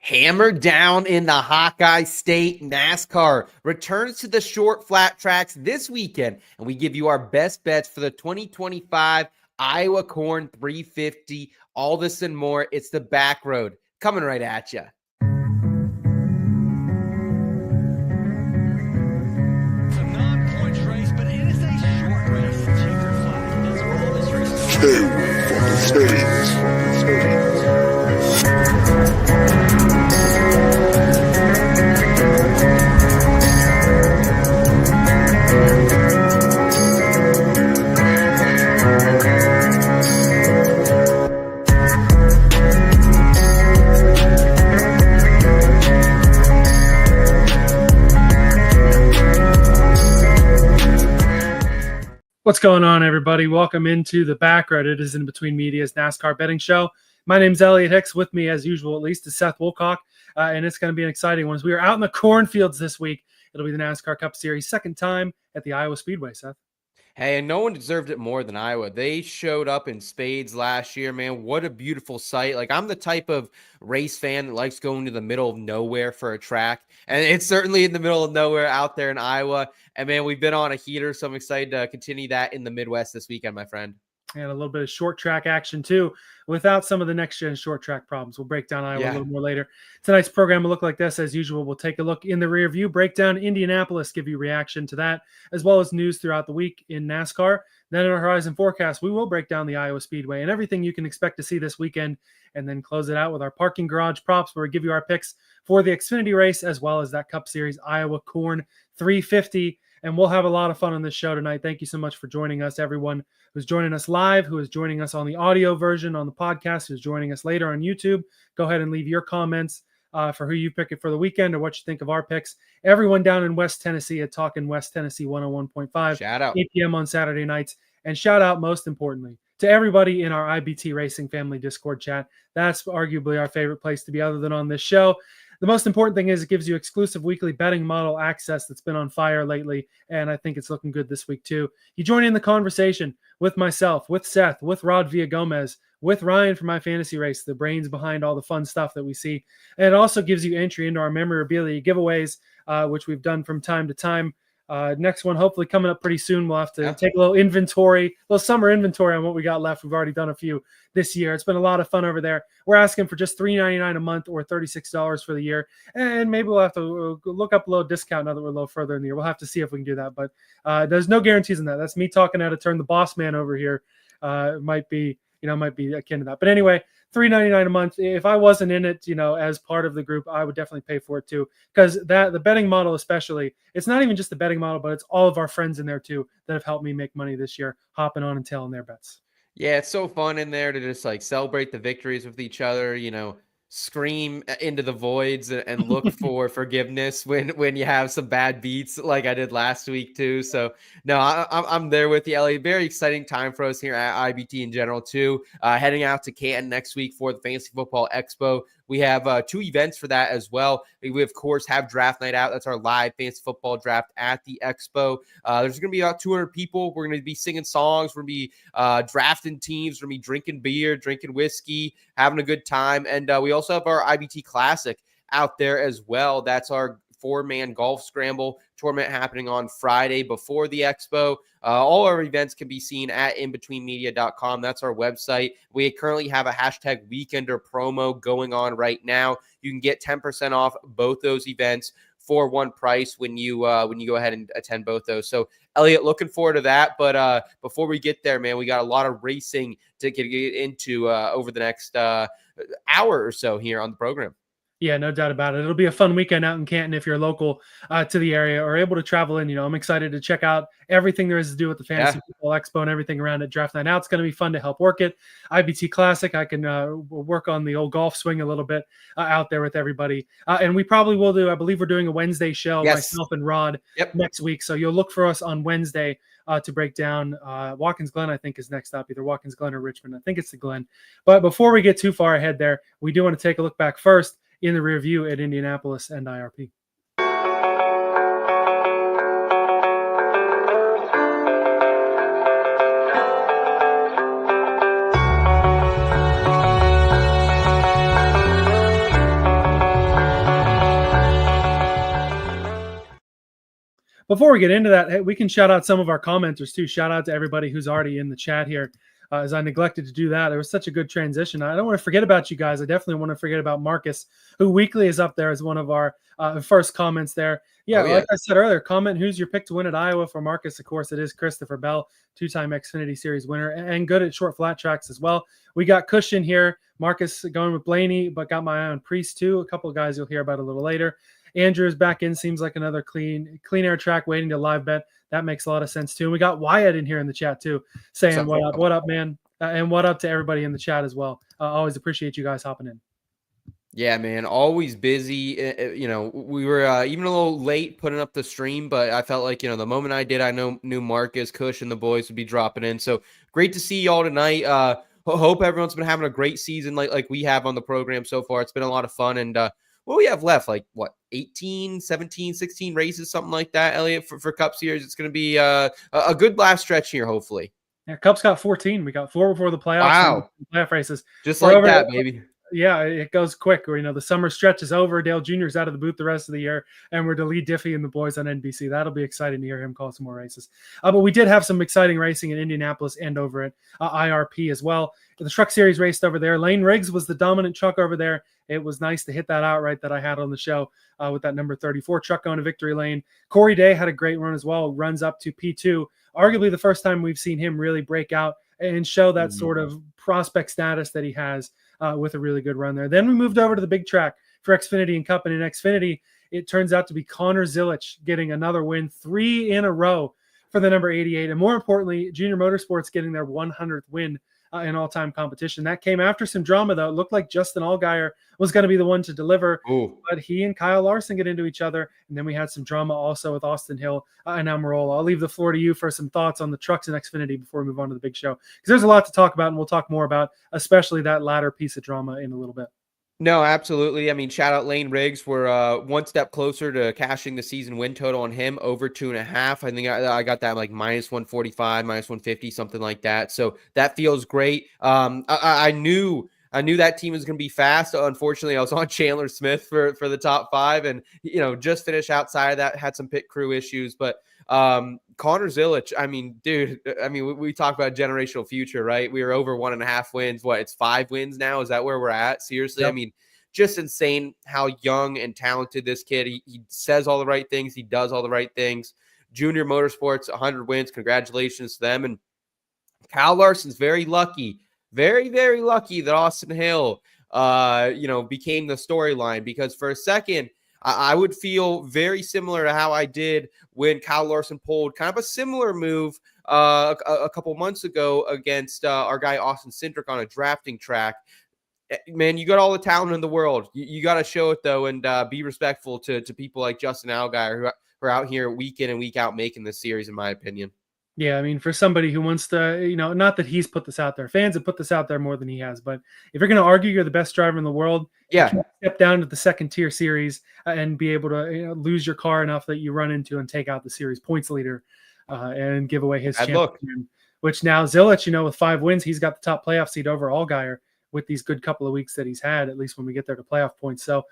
Hammered down in the Hawkeye State. NASCAR returns to the short flat tracks this weekend, and we give you our best bets for the 2025 Iowa Corn 350. All this and more. It's the Backroad coming right at you. It's a non-points race, but it is a short race. Checker flag doesn't roll this race. What's going on, everybody? Welcome into the Backroad. It is In Between Media's NASCAR betting show. My name's Elliot Hicks. With me, as usual, at least, is Seth Woolcock, and it's going to be an exciting one. As we are out in the cornfields this week, it'll be the NASCAR Cup Series, second time at the Iowa Speedway, Seth. Hey, and no one deserved it more than Iowa. They showed up in spades last year, man. What a beautiful sight. Like, I'm the type of race fan that likes going to the middle of nowhere for a track. And it's certainly in the middle of nowhere out there in Iowa. And, man, we've been on a heater, so I'm excited to continue that in the Midwest this weekend, my friend. And a little bit of short track action, too, without some of the next-gen short track problems. We'll break down Iowa a little more later. Tonight's program will look like this. As usual, we'll take a look in the rear view, break down Indianapolis, give you reaction to that, as well as news throughout the week in NASCAR. Then in our Horizon Forecast, we will break down the Iowa Speedway and everything you can expect to see this weekend, and then close it out with our parking garage props, where we give you our picks for the Xfinity race, as well as that Cup Series Iowa Corn 350. And we'll have a lot of fun on this show tonight. Thank you so much for joining us, everyone who's joining us live, who is joining us on the audio version on the podcast, who's joining us later on YouTube. Go ahead and leave your comments for who you pick it for the weekend or what you think of our picks. Everyone down in West Tennessee at Talkin' West Tennessee 101.5. Shout out. 8 p.m. on Saturday nights. And shout out, most importantly, to everybody in our IBT Racing Family Discord chat. That's arguably our favorite place to be other than on this show. The most important thing is it gives you exclusive weekly betting model access that's been on fire lately, and I think it's looking good this week too. You join in the conversation with myself, with Seth, with Rod Villagomez, with Ryan for My Fantasy Race, the brains behind all the fun stuff that we see. And it also gives you entry into our memorabilia giveaways, which we've done from time to time. Next one hopefully coming up pretty soon. We'll have to take a little inventory, a little summer inventory on what we got left. We've already done a few this year. It's been a lot of fun over there. We're asking for just $3.99 a month or $36 for the year, and maybe we'll have to look up a little discount now that we're a little further in the year. We'll have to see if we can do that, but there's no guarantees on that. That's me talking out of turn. The boss man over here might be akin to that. But anyway, $3.99 a month. If I wasn't in it, as part of the group, I would definitely pay for it too. Because the betting model, especially, it's not even just the betting model, but it's all of our friends in there too that have helped me make money this year, hopping on and tailing their bets. Yeah, it's so fun in there to just like celebrate the victories with each other, scream into the voids and look for forgiveness when you have some bad beats like I did last week too. So no, I'm there with you, Ellie. Very exciting time for us here at IBT in general too. Heading out to Canton next week for the Fantasy Football Expo. We have two events for that as well. We, of course, have Draft Night Out. That's our live fantasy football draft at the Expo. There's going to be about 200 people. We're going to be singing songs. We're going to be drafting teams. We're going to be drinking beer, drinking whiskey, having a good time. And we also have our IBT Classic out there as well. That's our 4-man golf scramble tournament happening on Friday before the Expo. All our events can be seen at inbetweenmedia.com. That's our website. We currently have a hashtag Weekender promo going on right now. You can get 10% off both those events for one price when you go ahead and attend both those. So, Elliot, looking forward to that. But before we get there, man, we got a lot of racing to get into over the next hour or so here on the program. Yeah, no doubt about it. It'll be a fun weekend out in Canton if you're local to the area or able to travel in. I'm excited to check out everything there is to do with the Fantasy Football Expo and everything around it. Draft Night Out, it's going to be fun to help work it. IBT Classic, I can work on the old golf swing a little bit out there with everybody. And we probably will do, I believe we're doing a Wednesday show, myself and Rod, next week. So you'll look for us on Wednesday to break down Watkins Glen, I think, is next up, either Watkins Glen or Richmond. I think it's the Glen. But before we get too far ahead there, we do want to take a look back first in the rear view at Indianapolis and IRP. Before we get into that, hey, we can shout out some of our commenters too. Shout out to everybody who's already in the chat here. As I neglected to do that, it was such a good transition. I don't want to forget about you guys. I definitely want to forget about Marcus, who weekly is up there as one of our first comments there. Yeah, like I said earlier, comment who's your pick to win at Iowa for Marcus. Of course, it is Christopher Bell, 2-time Xfinity Series winner and good at short flat tracks as well. We got Cushion here. Marcus going with Blaney, but got my eye on Preece too. A couple of guys you'll hear about a little later. Andrew's back in, seems like another clean air track waiting to live bet. That makes a lot of sense too. And we got Wyatt in here in the chat too, saying what up, man, and what up to everybody in the chat as well. Always appreciate you guys hopping in. Yeah, man, always busy. We were even a little late putting up the stream, but I felt like, the moment I did, I knew Marcus, Cush, and the boys would be dropping in. So great to see y'all tonight. Hope everyone's been having a great season like we have on the program so far. It's been a lot of fun. And what we have left, 18, 17, 16 races, something like that, Elliot, for Cup Series. It's going to be a good last stretch here, hopefully. Yeah, Cup's got 14. We got 4 before the playoffs. Wow. Playoff races. Just like that, baby. Yeah, it goes quick. The summer stretch is over. Dale Jr. is out of the booth the rest of the year, and we're to lead Diffie and the boys on NBC. That'll be exciting to hear him call some more races. But we did have some exciting racing in Indianapolis and over at IRP as well. The Truck Series raced over there. Lane Riggs was the dominant truck over there. It was nice to hit that outright that I had on the show with that number 34 truck going to victory lane. Corey Day had a great run as well, runs up to P2. Arguably the first time we've seen him really break out and show that sort of prospect status that he has with a really good run there. Then we moved over to the big track for Xfinity and Cup. And in Xfinity, it turns out to be Connor Zilich getting another win, 3 in a row for the number 88. And more importantly, Junior Motorsports getting their 100th win in all-time competition. That came after some drama, though. It looked like Justin Allgaier was going to be the one to deliver, but he and Kyle Larson get into each other. And then we had some drama also with Austin Hill and Almirola. I'll leave the floor to you for some thoughts on the trucks and Xfinity before we move on to the big show, because there's a lot to talk about, and we'll talk more about, especially that latter piece of drama in a little bit. No, absolutely. I mean, shout out Lane Riggs. We're one step closer to cashing the season win total on him, over 2.5. I think I got that like minus 145, minus 150, something like that. So that feels great. I knew that team was going to be fast. Unfortunately, I was on Chandler Smith for the top 5, and just finished outside of that. Had some pit crew issues, but Connor Zilich, I mean, dude, we talk about generational future, right? We were over 1.5 wins. It's 5 wins now? Is that where we're at? Seriously? Yep. I mean, just insane how young and talented this kid. He says all the right things. He does all the right things. Junior Motorsports, 100 wins. Congratulations to them. And Kyle Larson's very lucky, very, very lucky that Austin Hill, became the storyline, because for a second, I would feel very similar to how I did when Kyle Larson pulled kind of a similar move a couple months ago against our guy Austin Cindric on a drafting track. Man, you got all the talent in the world. You got to show it, though, and be respectful to people like Justin Allgaier who are out here week in and week out making this series, in my opinion. Yeah, I mean, for somebody who wants to, not that he's put this out there. Fans have put this out there more than he has. But if you're going to argue you're the best driver in the world, you can't step down to the second tier series and be able to lose your car enough that you run into and take out the series points leader and give away his championship. Which now Zilich, with 5 wins, he's got the top playoff seed over Allgaier with these good couple of weeks that he's had, at least when we get there to playoff points. So,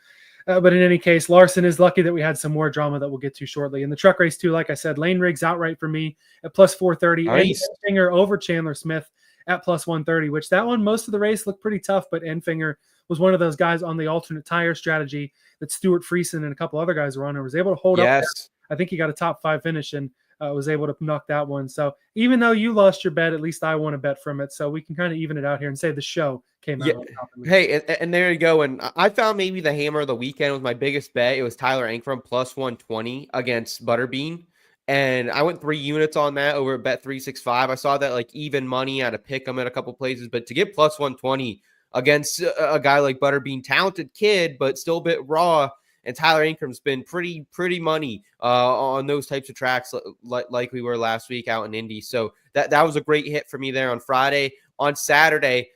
but in any case, Larson is lucky that we had some more drama that we'll get to shortly. In the truck race, too, like I said, Lane Riggs outright for me at plus 430. Nice. Enfinger over Chandler Smith at plus 130, which that one, most of the race looked pretty tough, but Enfinger was one of those guys on the alternate tire strategy that Stewart, Freisen, and a couple other guys were on and was able to hold up there. I think he got a top 5 finish and was able to knock that one. So even though you lost your bet, at least I won a bet from it. So we can kind of even it out here and say the show came out. Hey, and there you go. And I found maybe the hammer of the weekend was my biggest bet. It was Tyler Ankrum plus 120 against Butterbean. And I went 3 units on that over at Bet365. I saw that like even money. I had to pick them at a couple places, but to get plus 120 against a guy like Butterbean, talented kid, but still a bit raw. And Tyler Ankrum's been pretty money on those types of tracks like we were last week out in Indy. So that was a great hit for me there on Friday. On Saturday,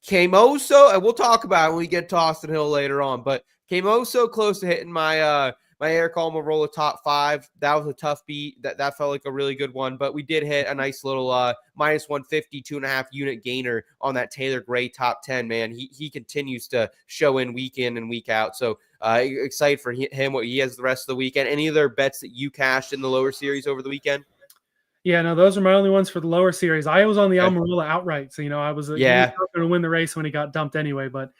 came and we'll talk about it when we get to Austin Hill later on, but came so close to hitting my my Eric Almirola top 5. That was a tough beat. That felt like a really good one, but we did hit a nice little minus 150, 2.5 unit gainer on that Taylor Gray top 10, man. He continues to show in and week out. So excited for him, what he has the rest of the weekend. Any other bets that you cashed in the lower series over the weekend? Yeah, no, those are my only ones for the lower series. I was on the Okay. Almirola outright. So, I was going to win the race when he got dumped anyway. But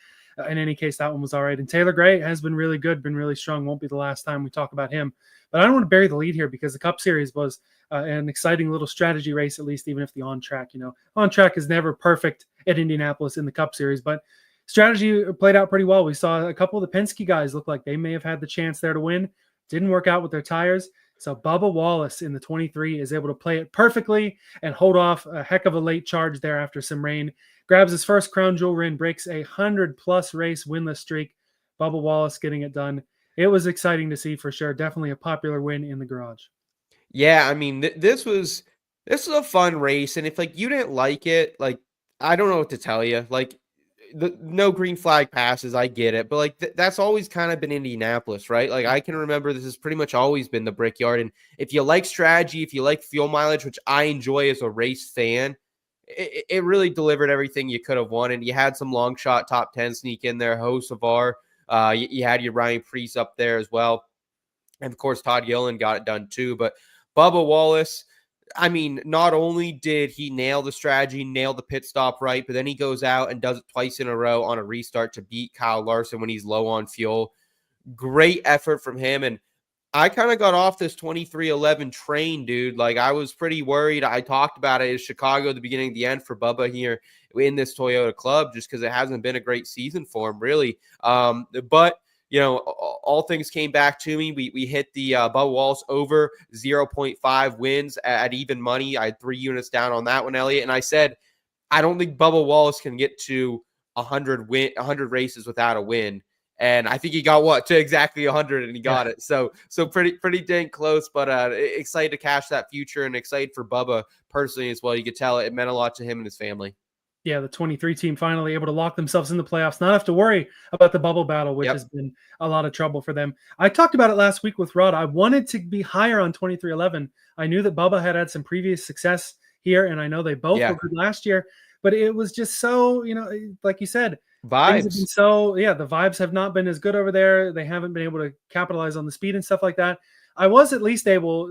in any case, that one was all right. And Taylor Gray has been really good, been really strong. Won't be the last time we talk about him. But I don't want to bury the lead here because the Cup Series was an exciting little strategy race, at least even if the on-track, on-track is never perfect at Indianapolis in the Cup Series. But strategy played out pretty well. We saw a couple of the Penske guys look like they may have had the chance there to win. Didn't work out with their tires. So Bubba Wallace in the 23 is able to play it perfectly and hold off a heck of a late charge there after some rain. Grabs his first crown jewel win, breaks a 100-plus race winless streak. Bubba Wallace getting it done. It was exciting to see for sure. Definitely a popular win in the garage. Yeah, I mean, this was a fun race, and if you didn't like it, I don't know what to tell you. No green flag passes, I get it, but that's always kind of been Indianapolis, right? I can remember this has pretty much always been the Brickyard, and if you like strategy, if you like fuel mileage, which I enjoy as a race fan, it really delivered everything you could have wanted. You had some long shot top 10 sneak in there, Hocevar, you had your Ryan Preece up there as well, and of course Todd Gillen got it done too. But Bubba Wallace, I mean, not only did he nail the strategy, nail the pit stop right, but then he goes out and does it twice in a row on a restart to beat Kyle Larson when he's low on fuel. Great effort from him. And I kind of got off this 23-11 train, dude. I was pretty worried. I talked about it in Chicago at the beginning of the end for Bubba here in this Toyota club, just because it hasn't been a great season for him, really. But all things came back to me. We hit the Bubba Wallace over 0.5 wins at even money. I had 3 units down on that one, Elliot. And I said, I don't think Bubba Wallace can get to 100 races without a win. And I think he got to exactly 100, and he got it. So pretty dang close, but excited to cash that future and excited for Bubba personally as well. You could tell it meant a lot to him and his family. Yeah, the 23 team finally able to lock themselves in the playoffs, not have to worry about the bubble battle, which has been a lot of trouble for them. I talked about it last week with Rod. I wanted to be higher on 23-11. I knew that Bubba had some previous success here, and I know they both were good last year, but it was just so, like you said, vibes. The vibes have not been as good over there. They haven't been able to capitalize on the speed and stuff like that. I was at least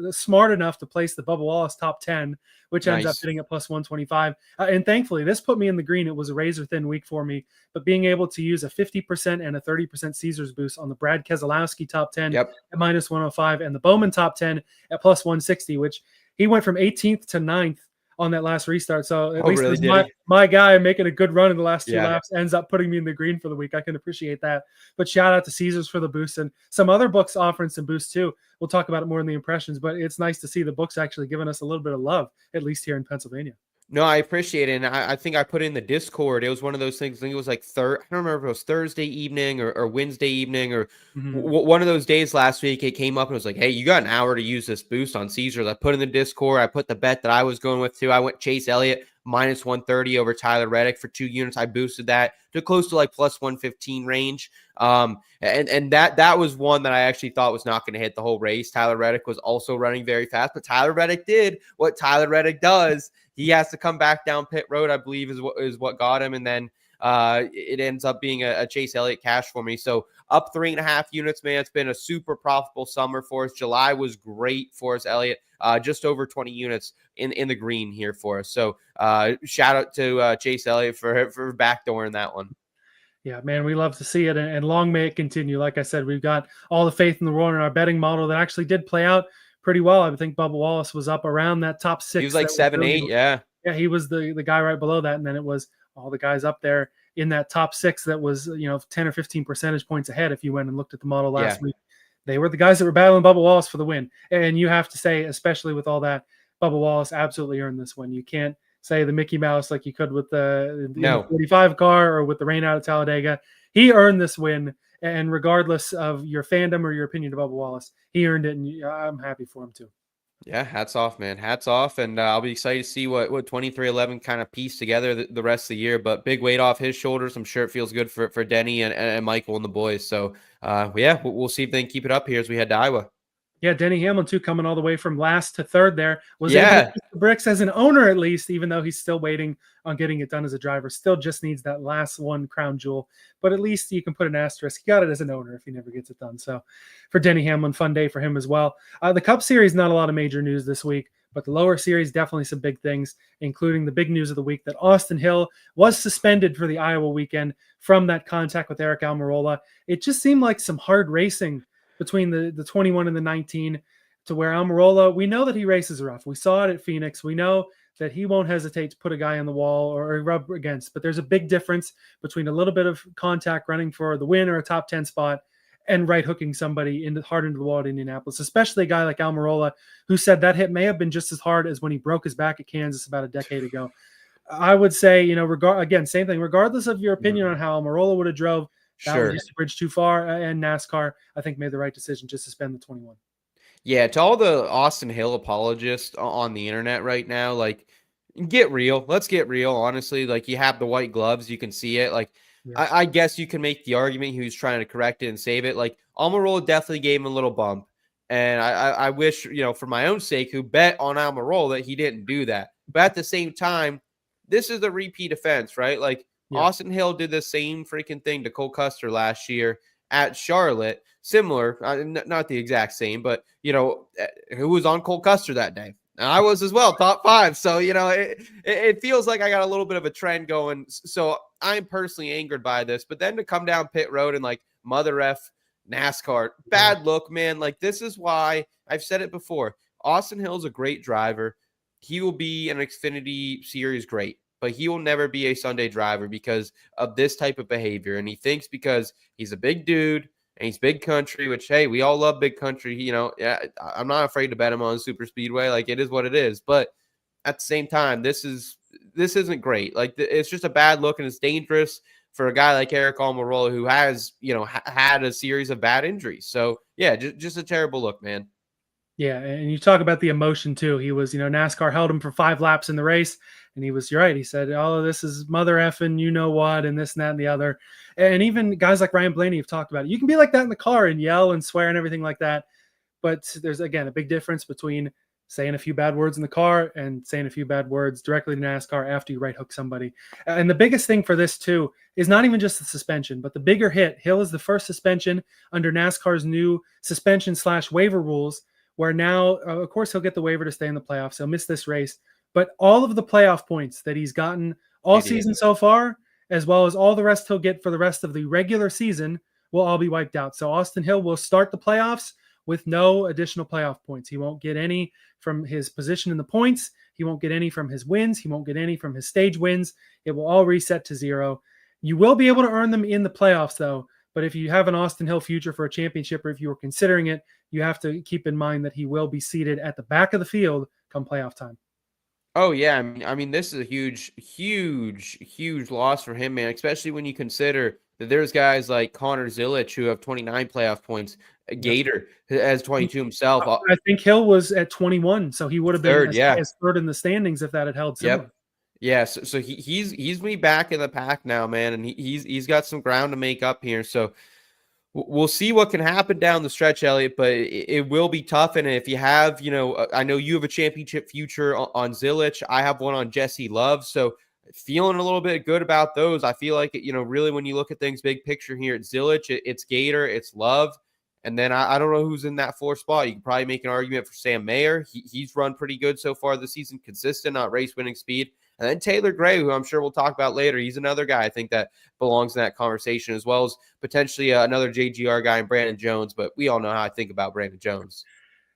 smart enough to place the Bubba Wallace top 10, which ends up hitting at plus 125. And thankfully, this put me in the green. It was a razor-thin week for me, but being able to use a 50% and a 30% Caesars boost on the Brad Keselowski top 10 at minus 105 and the Bowman top 10 at plus 160, which he went from 18th to 9th on that last restart. So at least really my guy making a good run in the last 2 laps ends up putting me in the green for the week. I can appreciate that. But shout out to Caesars for the boost, and some other books offering some boosts too. We'll talk about it more in the impressions, but it's nice to see the books actually giving us a little bit of love, at least here in Pennsylvania. No, I appreciate it. And I think I put in the Discord. It was one of those things. I think it was I don't remember if it was Thursday evening or Wednesday evening or one of those days last week. It came up and it was like, hey, you got an hour to use this boost on Caesars. I put in the Discord. I put the bet that I was going with too. I went Chase Elliott minus 130 over Tyler Reddick for 2 units. I boosted that to close to plus 115 range. And that was one that I actually thought was not going to hit the whole race. Tyler Reddick was also running very fast, but Tyler Reddick did what Tyler Reddick does. He has to come back down pit road, I believe is what got him. And then it ends up being a Chase Elliott cash for me. So up 3.5 units, man. It's been a super profitable summer for us. July was great for us, Elliott. Just over 20 units in the green here for us. So shout out to Chase Elliott for backdooring that one. Yeah, man, we love to see it, and long may it continue. Like I said, we've got all the faith in the world in our betting model that actually did play out pretty well. I think Bubba Wallace was up around that top 6. He was like 7-8, yeah. Yeah, he was the guy right below that, and then it was all the guys up there in that top 6 that was 10 or 15 percentage points ahead. If you went and looked at the model last week, they were the guys that were battling Bubba Wallace for the win. And you have to say, especially with all that, Bubba Wallace absolutely earned this win. You can't say the Mickey Mouse like you could with the 45 car or with the rain out of Talladega. He earned this win, and regardless of your fandom or your opinion of Bubba Wallace, he earned it, and I'm happy for him too. Yeah, hats off, man. Hats off. And I'll be excited to see what 2311 kind of piece together the rest of the year. But big weight off his shoulders. I'm sure it feels good for Denny and Michael and the boys. So, yeah, we'll see if they can keep it up here as we head to Iowa. Yeah, Denny Hamlin too, coming all the way from last to third there, was able to Yeah, keep the bricks as an owner at least, even though he's still waiting on getting it done as a driver. Still just needs that last one crown jewel, but at least you can put an asterisk. He got it as an owner if he never gets it done. So for Denny Hamlin, fun day for him as well. The Cup Series, not a lot of major news this week, but the lower series, definitely some big things, including the big news of the week that Austin Hill was suspended for the Iowa weekend from that contact with Eric Almirola. It just seemed like some hard racing between the 21 and the 19, to where Almirola, we know that he races rough. We saw it at Phoenix. We know that he won't hesitate to put a guy on the wall or rub against, but there's a big difference between a little bit of contact running for the win or a top 10 spot and right hooking somebody hard into the wall at Indianapolis, especially a guy like Almirola, who said that hit may have been just as hard as when he broke his back at Kansas about a decade ago. I would say, again, same thing, regardless of your opinion on how Almirola would have drove, that was just a bridge too far, and NASCAR, I think, made the right decision to suspend the 21. Yeah, to all the Austin Hill apologists on the internet right now, like, get real. Let's get real, honestly. Like, you have the white gloves, you can see it. Like, Yes. I guess you can make the argument he was trying to correct it and save it. Like, Almirola definitely gave him a little bump. And I wish, for my own sake, who bet on Almirola, that he didn't do that. But at the same time, this is a repeat offense, right? Like, Yeah. Austin Hill did the same freaking thing to Cole Custer last year at Charlotte. Similar, not the exact same, but, who was on Cole Custer that day? I was as well, top 5. So, it feels like I got a little bit of a trend going. So I'm personally angered by this. But then to come down pit road and, like, mother F NASCAR, bad look, man. Like, this is why I've said it before. Austin Hill's a great driver. He will be an Xfinity series great, but he will never be a Sunday driver because of this type of behavior. And he thinks because he's a big dude and he's big country, which, hey, we all love big country. Yeah, I'm not afraid to bet him on super speedway. Like, it is what it is. But at the same time, this isn't great. Like, it's just a bad look, and it's dangerous for a guy like Eric Almirola, who has, had a series of bad injuries. So yeah, just a terrible look, man. Yeah, and you talk about the emotion too. He was, NASCAR held him for 5 laps in the race, and you're right. He said, all of this is mother effing, you know what, and this and that and the other. And even guys like Ryan Blaney have talked about it. You can be like that in the car and yell and swear and everything like that. But there's, again, a big difference between saying a few bad words in the car and saying a few bad words directly to NASCAR after you right hook somebody. And the biggest thing for this too is not even just the suspension, but the bigger hit. Hill is the first suspension under NASCAR's new suspension/waiver rules, where now, of course, he'll get the waiver to stay in the playoffs. He'll miss this race, but all of the playoff points that he's gotten all season so far, as well as all the rest he'll get for the rest of the regular season, will all be wiped out. So Austin Hill will start the playoffs with no additional playoff points. He won't get any from his position in the points. He won't get any from his wins. He won't get any from his stage wins. It will all reset to 0. You will be able to earn them in the playoffs, though. But if you have an Austin Hill future for a championship, or if you were considering it, you have to keep in mind that he will be seated at the back of the field come playoff time. Oh, yeah. I mean, this is a huge, huge, huge loss for him, man, especially when you consider that there's guys like Connor Zilic who have 29 playoff points. Gator has 22 himself. I think Hill was at 21, so he would have been as third in the standings if that had held similar. Yep. Yeah, so he's me back in the pack now, man, and he's got some ground to make up here. So we'll see what can happen down the stretch, Elliot, but it will be tough. And if you have, I know you have a championship future on Zilic. I have one on Jesse Love. So feeling a little bit good about those. I feel like, really when you look at things big picture here at Zilic, it's Gator, it's Love. And then I don't know who's in that 4th spot. You can probably make an argument for Sam Mayer. He's run pretty good so far this season, consistent, not race-winning speed. And then Taylor Gray, who I'm sure we'll talk about later, he's another guy I think that belongs in that conversation, as well as potentially another JGR guy and Brandon Jones. But we all know how I think about Brandon Jones.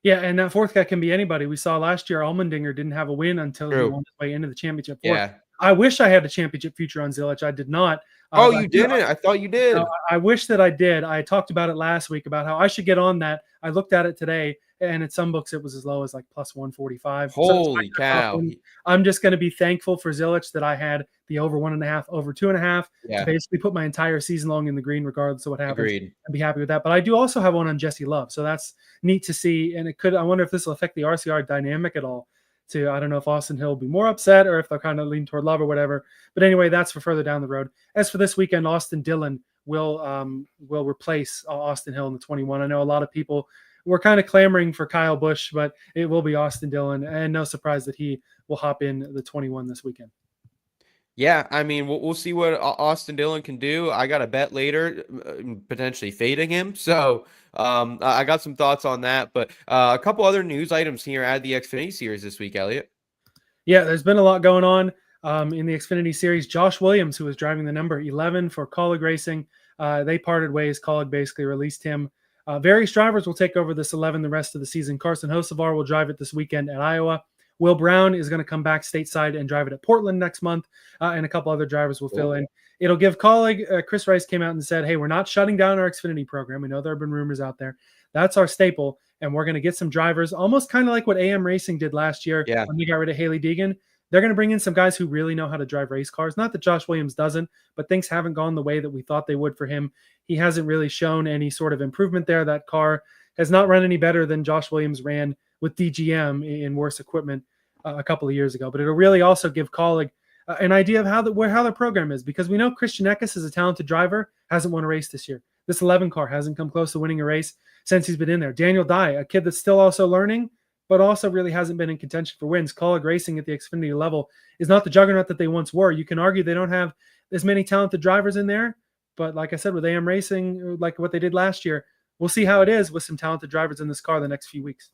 Yeah, and that 4th guy can be anybody. We saw last year Allmendinger didn't have a win until he won his way into the championship. Yeah. I wish I had a championship future on Zilic. I did not. You didn't? I thought you did. I wish that I did. I talked about it last week about how I should get on that. I looked at it today, and at some books it was as low as like plus 145. So Holy despite that cow. I'm just going to be thankful for Zilich that I had the over 1.5, over 2.5 Yeah. to basically put my entire season long in the green, regardless of what happens. Agreed. I'd be happy with that. But I do also have one on Jesse Love, so that's neat to see. And I wonder if this will affect the RCR dynamic at all. I don't know if Austin Hill will be more upset or if they'll kind of lean toward Love or whatever. But anyway, that's for further down the road. As for this weekend, Austin Dillon will replace Austin Hill in the 21. I know a lot of people were kind of clamoring for Kyle Busch, but it will be Austin Dillon, and no surprise that he will hop in the 21 this weekend. Yeah, I mean, we'll see what Austin Dillon can do. I got a bet later, potentially fading him. So I got some thoughts on that. But a couple other news items here at the Xfinity Series this week, Elliot. Yeah, there's been a lot going on in the Xfinity Series. Josh Williams, who was driving the number 11 for Kaulig Racing, they parted ways. Kaulig basically released him. Various drivers will take over this 11 the rest of the season. Carson Hocevar will drive it this weekend at Iowa. Will Brown is going to come back stateside and drive it at Portland next month, and a couple other drivers will fill in. It'll give Kaulig. Chris Rice came out and said, hey, we're not shutting down our Xfinity program. We know there have been rumors out there. That's our staple, and we're going to get some drivers, almost kind of like what AM Racing did last year when they got rid of Haley Deegan. They're going to bring in some guys who really know how to drive race cars. Not that Josh Williams doesn't, but things haven't gone the way that we thought they would for him. He hasn't really shown any sort of improvement there. That car has not run any better than Josh Williams ran with DGM in worse equipment a couple of years ago. But it'll really also give Kaulig an idea of how their program is, because we know Christian Eckes is a talented driver, hasn't won a race this year. This 11 car hasn't come close to winning a race since he's been in there. Daniel Dye, a kid that's still also learning, but also really hasn't been in contention for wins. Kaulig Racing at the Xfinity level is not the juggernaut that they once were. You can argue they don't have as many talented drivers in there, but like I said, with AM Racing, like what they did last year, we'll see how it is with some talented drivers in this car the next few weeks.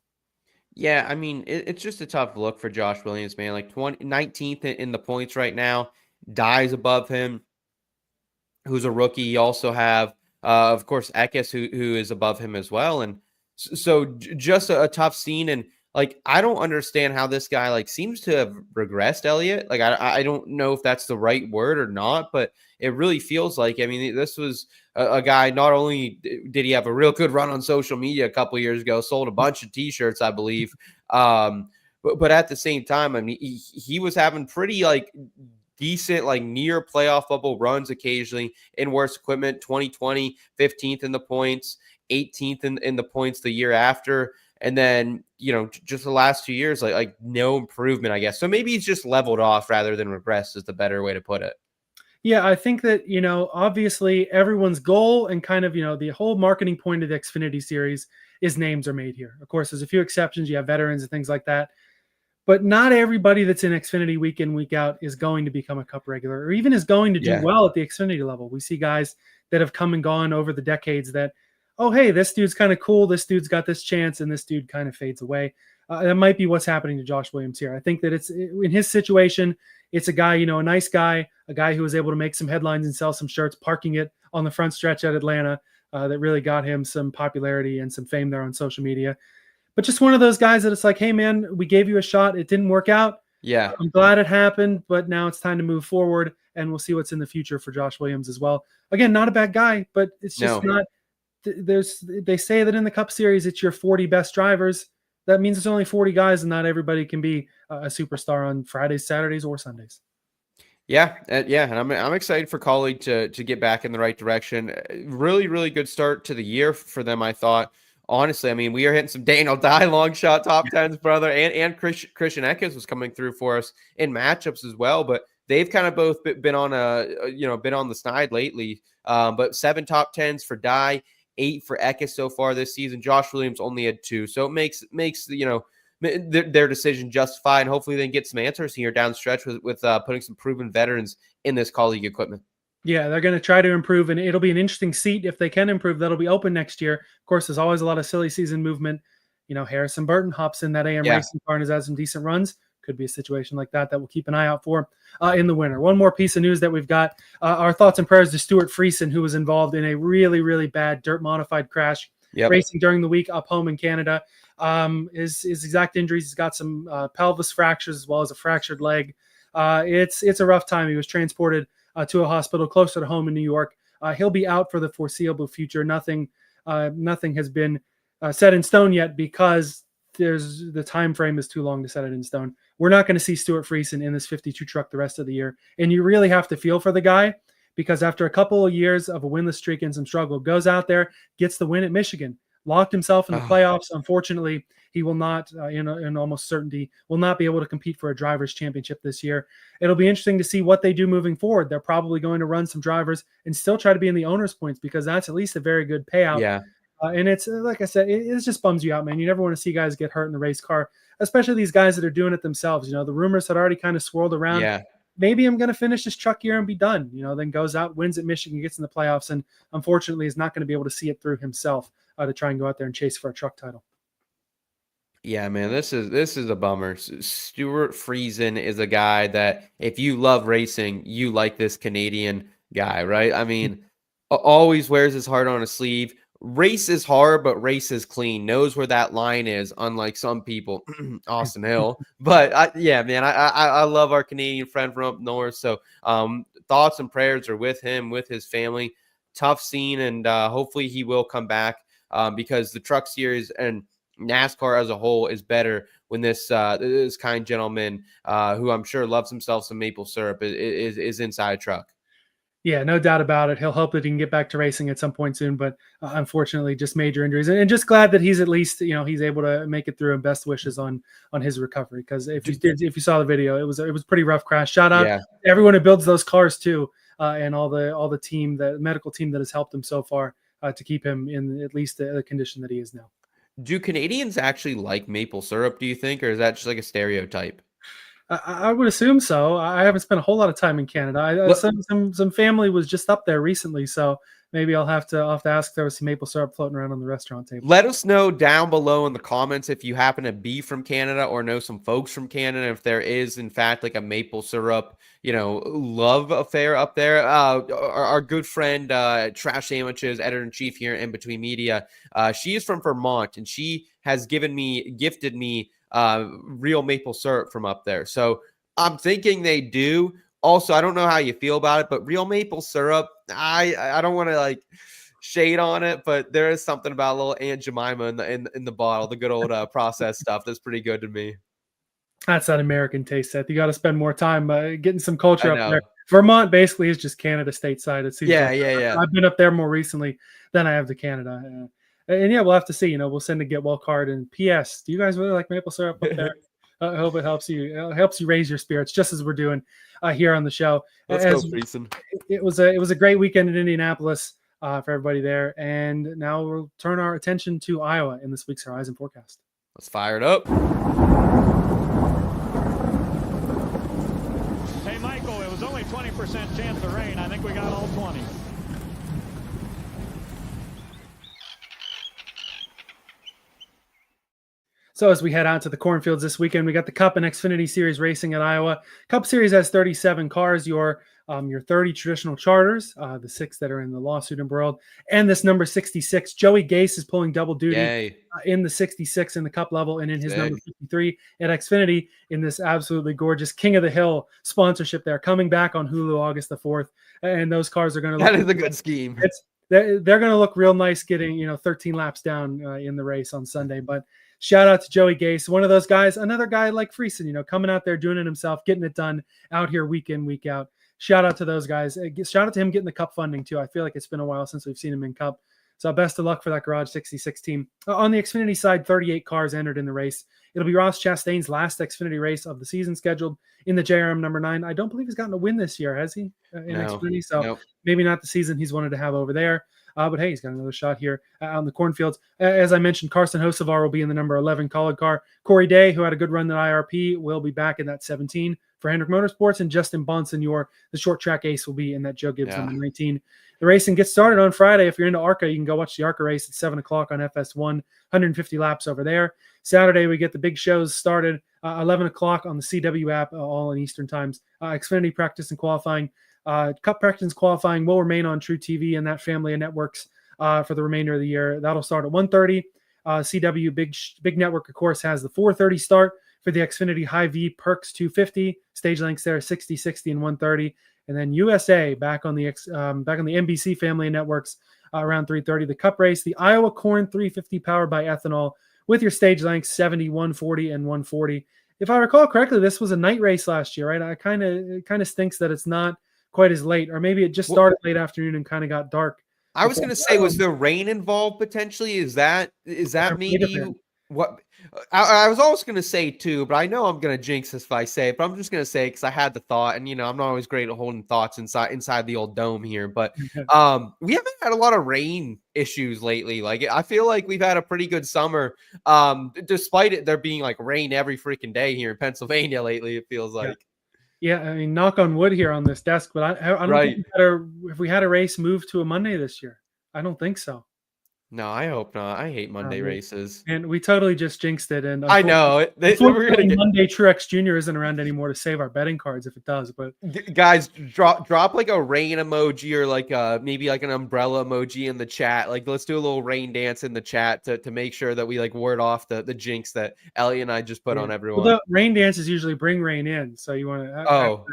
Yeah, I mean, it's just a tough look for Josh Williams, man. Like 19th in the points right now, Dye's above him, who's a rookie. You also have, of course, Eckes, who is above him as well. And so just a tough scene. And like, I don't understand how this guy like seems to have regressed, Elliot. Like, I don't know if that's the right word or not, but it really feels like, I mean, this was a guy, not only did he have a real good run on social media a couple of years ago, sold a bunch of t-shirts, I believe. But at the same time, I mean, he was having pretty like decent, like near playoff bubble runs occasionally in worse equipment. 2020, 15th in the points, 18th in the points the year after. And then, you know, just the last 2 years, like no improvement, I guess. So maybe he's just leveled off rather than regressed is the better way to put it. Yeah, I think that, you know, obviously everyone's goal and kind of, you know, the whole marketing point of the Xfinity Series is names are made here. Of course, there's a few exceptions. You have veterans and things like that. But not everybody that's in Xfinity week in, week out is going to become a Cup regular or even is going to do well at the Xfinity level. We see guys that have come and gone over the decades that, oh, hey, this dude's kind of cool. This dude's got this chance, and this dude kind of fades away. That might be what's happening to Josh Williams here. I think that it's in his situation, it's a guy, you know, a nice guy, a guy who was able to make some headlines and sell some shirts, parking it on the front stretch at Atlanta that really got him some popularity and some fame there on social media. But just one of those guys that it's like, hey, man, we gave you a shot. It didn't work out. Yeah. I'm glad it happened, but now it's time to move forward, and we'll see what's in the future for Josh Williams as well. Again, not a bad guy, but it's just not – they say that in the Cup Series it's your 40 best drivers. That means it's only 40 guys, and not everybody can be a superstar on Fridays, Saturdays, or Sundays. Yeah, and I'm excited for Kaulig to get back in the right direction. Really, really good start to the year for them, I thought. Honestly, I mean, we are hitting some Daniel Dye long shot top tens, brother, and Christian Eckes was coming through for us in matchups as well. But they've kind of both been on been on the snide lately. But 7 top tens for Dye, 8 for Eckes so far this season. Josh Williams only had 2, so it makes their decision justified. And hopefully they can get some answers here down the stretch with putting some proven veterans in this Kaulig equipment. Yeah, they're going to try to improve, and it'll be an interesting seat if they can improve. That'll be open next year. Of course, there's always a lot of silly season movement. You know, Harrison Burton hops in that AM Racing car and has had some decent runs. Could be a situation like that we'll keep an eye out for in the winter. One more piece of news that we've got. Our thoughts and prayers to Stewart Freisen, who was involved in a really, really bad dirt-modified crash racing during the week up home in Canada. His exact injuries, he's got some pelvis fractures as well as a fractured leg. It's a rough time. He was transported to a hospital closer to home in New York. He'll be out for the foreseeable future. Nothing has been set in stone yet because the time frame is too long to set it in stone. We're not going to see Stewart Freisen in this 52 truck the rest of the year. And you really have to feel for the guy because after a couple of years of a winless streak and some struggle, goes out there, gets the win at Michigan, locked himself in the playoffs. Unfortunately, he will not, in almost certainty, will not be able to compete for a driver's championship this year. It'll be interesting to see what they do moving forward. They're probably going to run some drivers and still try to be in the owner's points because that's at least a very good payout. Yeah. And it's like I said, it just bums you out, man. You never want to see guys get hurt in the race car, especially these guys that are doing it themselves. The rumors had already kind of swirled around. Yeah. Maybe I'm going to finish this truck year and be done. Then goes out, wins at Michigan, gets in the playoffs, and unfortunately is not going to be able to see it through himself to try and go out there and chase for a truck title. Yeah, man, this is a bummer. Stewart Friesen is a guy that if you love racing, you like this Canadian guy, right? I mean, always wears his heart on his sleeve. Race is hard, but race is clean. Knows where that line is, unlike some people, Austin Hill. But I love our Canadian friend from up north. So thoughts and prayers are with him, with his family. Tough scene, and hopefully he will come back because the Truck Series and NASCAR as a whole is better when this kind gentleman, who I'm sure loves himself some maple syrup, is inside a truck. Yeah, no doubt about it. He'll hope that he can get back to racing at some point soon, but unfortunately, just major injuries. And just glad that he's at least, he's able to make it through. And best wishes on his recovery. Because if you saw the video, it was a pretty rough crash. Shout out to everyone who builds those cars too, and all the team, the medical team that has helped him so far to keep him in at least the condition that he is now. Do Canadians actually like maple syrup? Do you think, or is that just like a stereotype? I would assume so. I haven't spent a whole lot of time in Canada. Some family was just up there recently, so maybe I'll have to ask if there was some maple syrup floating around on the restaurant table. Let us know down below in the comments if you happen to be from Canada or know some folks from Canada, if there is in fact like a maple syrup, love affair up there. Our good friend, Trash Sandwiches, editor-in-chief here in Between Media, she is from Vermont, and she has gifted me real maple syrup from up there. So I'm thinking they do. Also, I don't know how you feel about it, but real maple syrup, I don't want to like shade on it, but there is something about a little Aunt Jemima in the bottle, the good old processed stuff that's pretty good to me. That's that American taste, Seth. You got to spend more time getting some culture up there. Vermont basically is just Canada stateside. It seems yeah. I've been up there more recently than I have to Canada. And yeah, we'll have to see. We'll send a get well card. And P.S. Do you guys really like maple syrup up there? I hope it helps you. It helps you raise your spirits, just as we're doing here on the show. Let's go, Freisen. It was a great weekend in Indianapolis for everybody there. And now we'll turn our attention to Iowa in this week's Horizon Forecast. Let's fire it up. Hey, Michael, it was only 20% chance of rain. I think we got all 20. So as we head out to the cornfields this weekend, we got the Cup and Xfinity Series racing at Iowa. Cup Series has 37 cars, your 30 traditional charters, the 6 that are in the lawsuit embroiled, and this number 66. Joey Gase is pulling double duty in the 66 in the Cup level and in his number 53 at Xfinity in this absolutely gorgeous King of the Hill sponsorship there, coming back on Hulu August the 4th. And those cars are going to look... That is a good scheme. They're going to look real nice getting 13 laps down in the race on Sunday, but shout out to Joey Gase, one of those guys, another guy like Freisen, coming out there, doing it himself, getting it done out here week in, week out. Shout out to those guys. Shout out to him getting the Cup funding too. I feel like it's been a while since we've seen him in Cup. So best of luck for that Garage 66 team. On the Xfinity side, 38 cars entered in the race. It'll be Ross Chastain's last Xfinity race of the season scheduled in the JRM number 9. I don't believe he's gotten a win this year, has he, in Xfinity? So maybe not the season he's wanted to have over there. But hey, he's got another shot here out in the cornfields. As I mentioned, Carson Hocevar will be in the number 11 Kaulig car. Corey Day, who had a good run at IRP, will be back in that 17 for Hendrick Motorsports. And Justin Bonsignor, the short track ace, will be in that Joe Gibbs number 19. The racing gets started on Friday. If you're into ARCA, you can go watch the ARCA race at 7 o'clock on FS1, 150 laps over there. Saturday, we get the big shows started 11 o'clock on the CW app, all in Eastern times. Xfinity practice and qualifying. Cup practice and qualifying will remain on True TV and that family of networks for the remainder of the year. That'll start at 1:30. CW big network, of course, has the 4:30 start for the Xfinity HyVee Perks 250. Stage lengths there 60, 60, and 130. And then USA back on the NBC family of networks around 3:30. The Cup race, the Iowa Corn 350 powered by ethanol with your stage lengths 70, 140, and 140. If I recall correctly, this was a night race last year, right? It kind of stinks that it's not quite as late, or maybe it just started late afternoon and kind of got dark. I was going to say, was there rain involved potentially? Is that maybe what I was always going to say too, but I know I'm going to jinx this if I say it, but I'm just going to say, because I had the thought, and I'm not always great at holding thoughts inside the old dome here, but we haven't had a lot of rain issues lately. Like, I feel like we've had a pretty good summer, despite it there being like rain every freaking day here in Pennsylvania lately. It feels like. Yeah, I mean, knock on wood here on this desk, but I don't think if we had a race move to a Monday this year. I don't think so. No, I hope not. I hate Monday races. And we totally just jinxed it. And I know. Monday Truex Jr. isn't around anymore to save our betting cards if it does. But guys, drop like a rain emoji or like maybe like an umbrella emoji in the chat. Like, let's do a little rain dance in the chat to make sure that we like ward off the jinx that Elliot and I just put on everyone. Well, the rain dances usually bring rain in. So you want to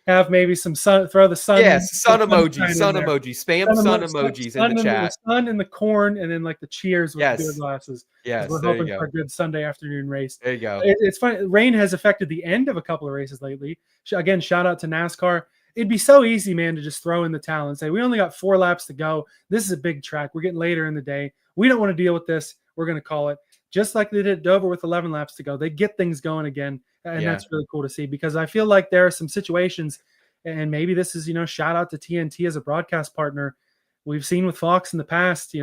have maybe some sun, throw the sun. Yes, sun emoji, spam sun emojis in the chat. The sun and the corn, and then like the cheers with the beer glasses. Yes, we're hoping for a good Sunday afternoon race. There you go. It's funny. Rain has affected the end of a couple of races lately. Again, shout out to NASCAR. It'd be so easy, man, to just throw in the towel and say, we only got 4 laps to go. This is a big track. We're getting later in the day. We don't want to deal with this. We're going to call it. Just like they did at Dover with 11 laps to go. They get things going again. And that's really cool to see, because I feel like there are some situations, and maybe this is, shout out to TNT as a broadcast partner. We've seen with Fox in the past,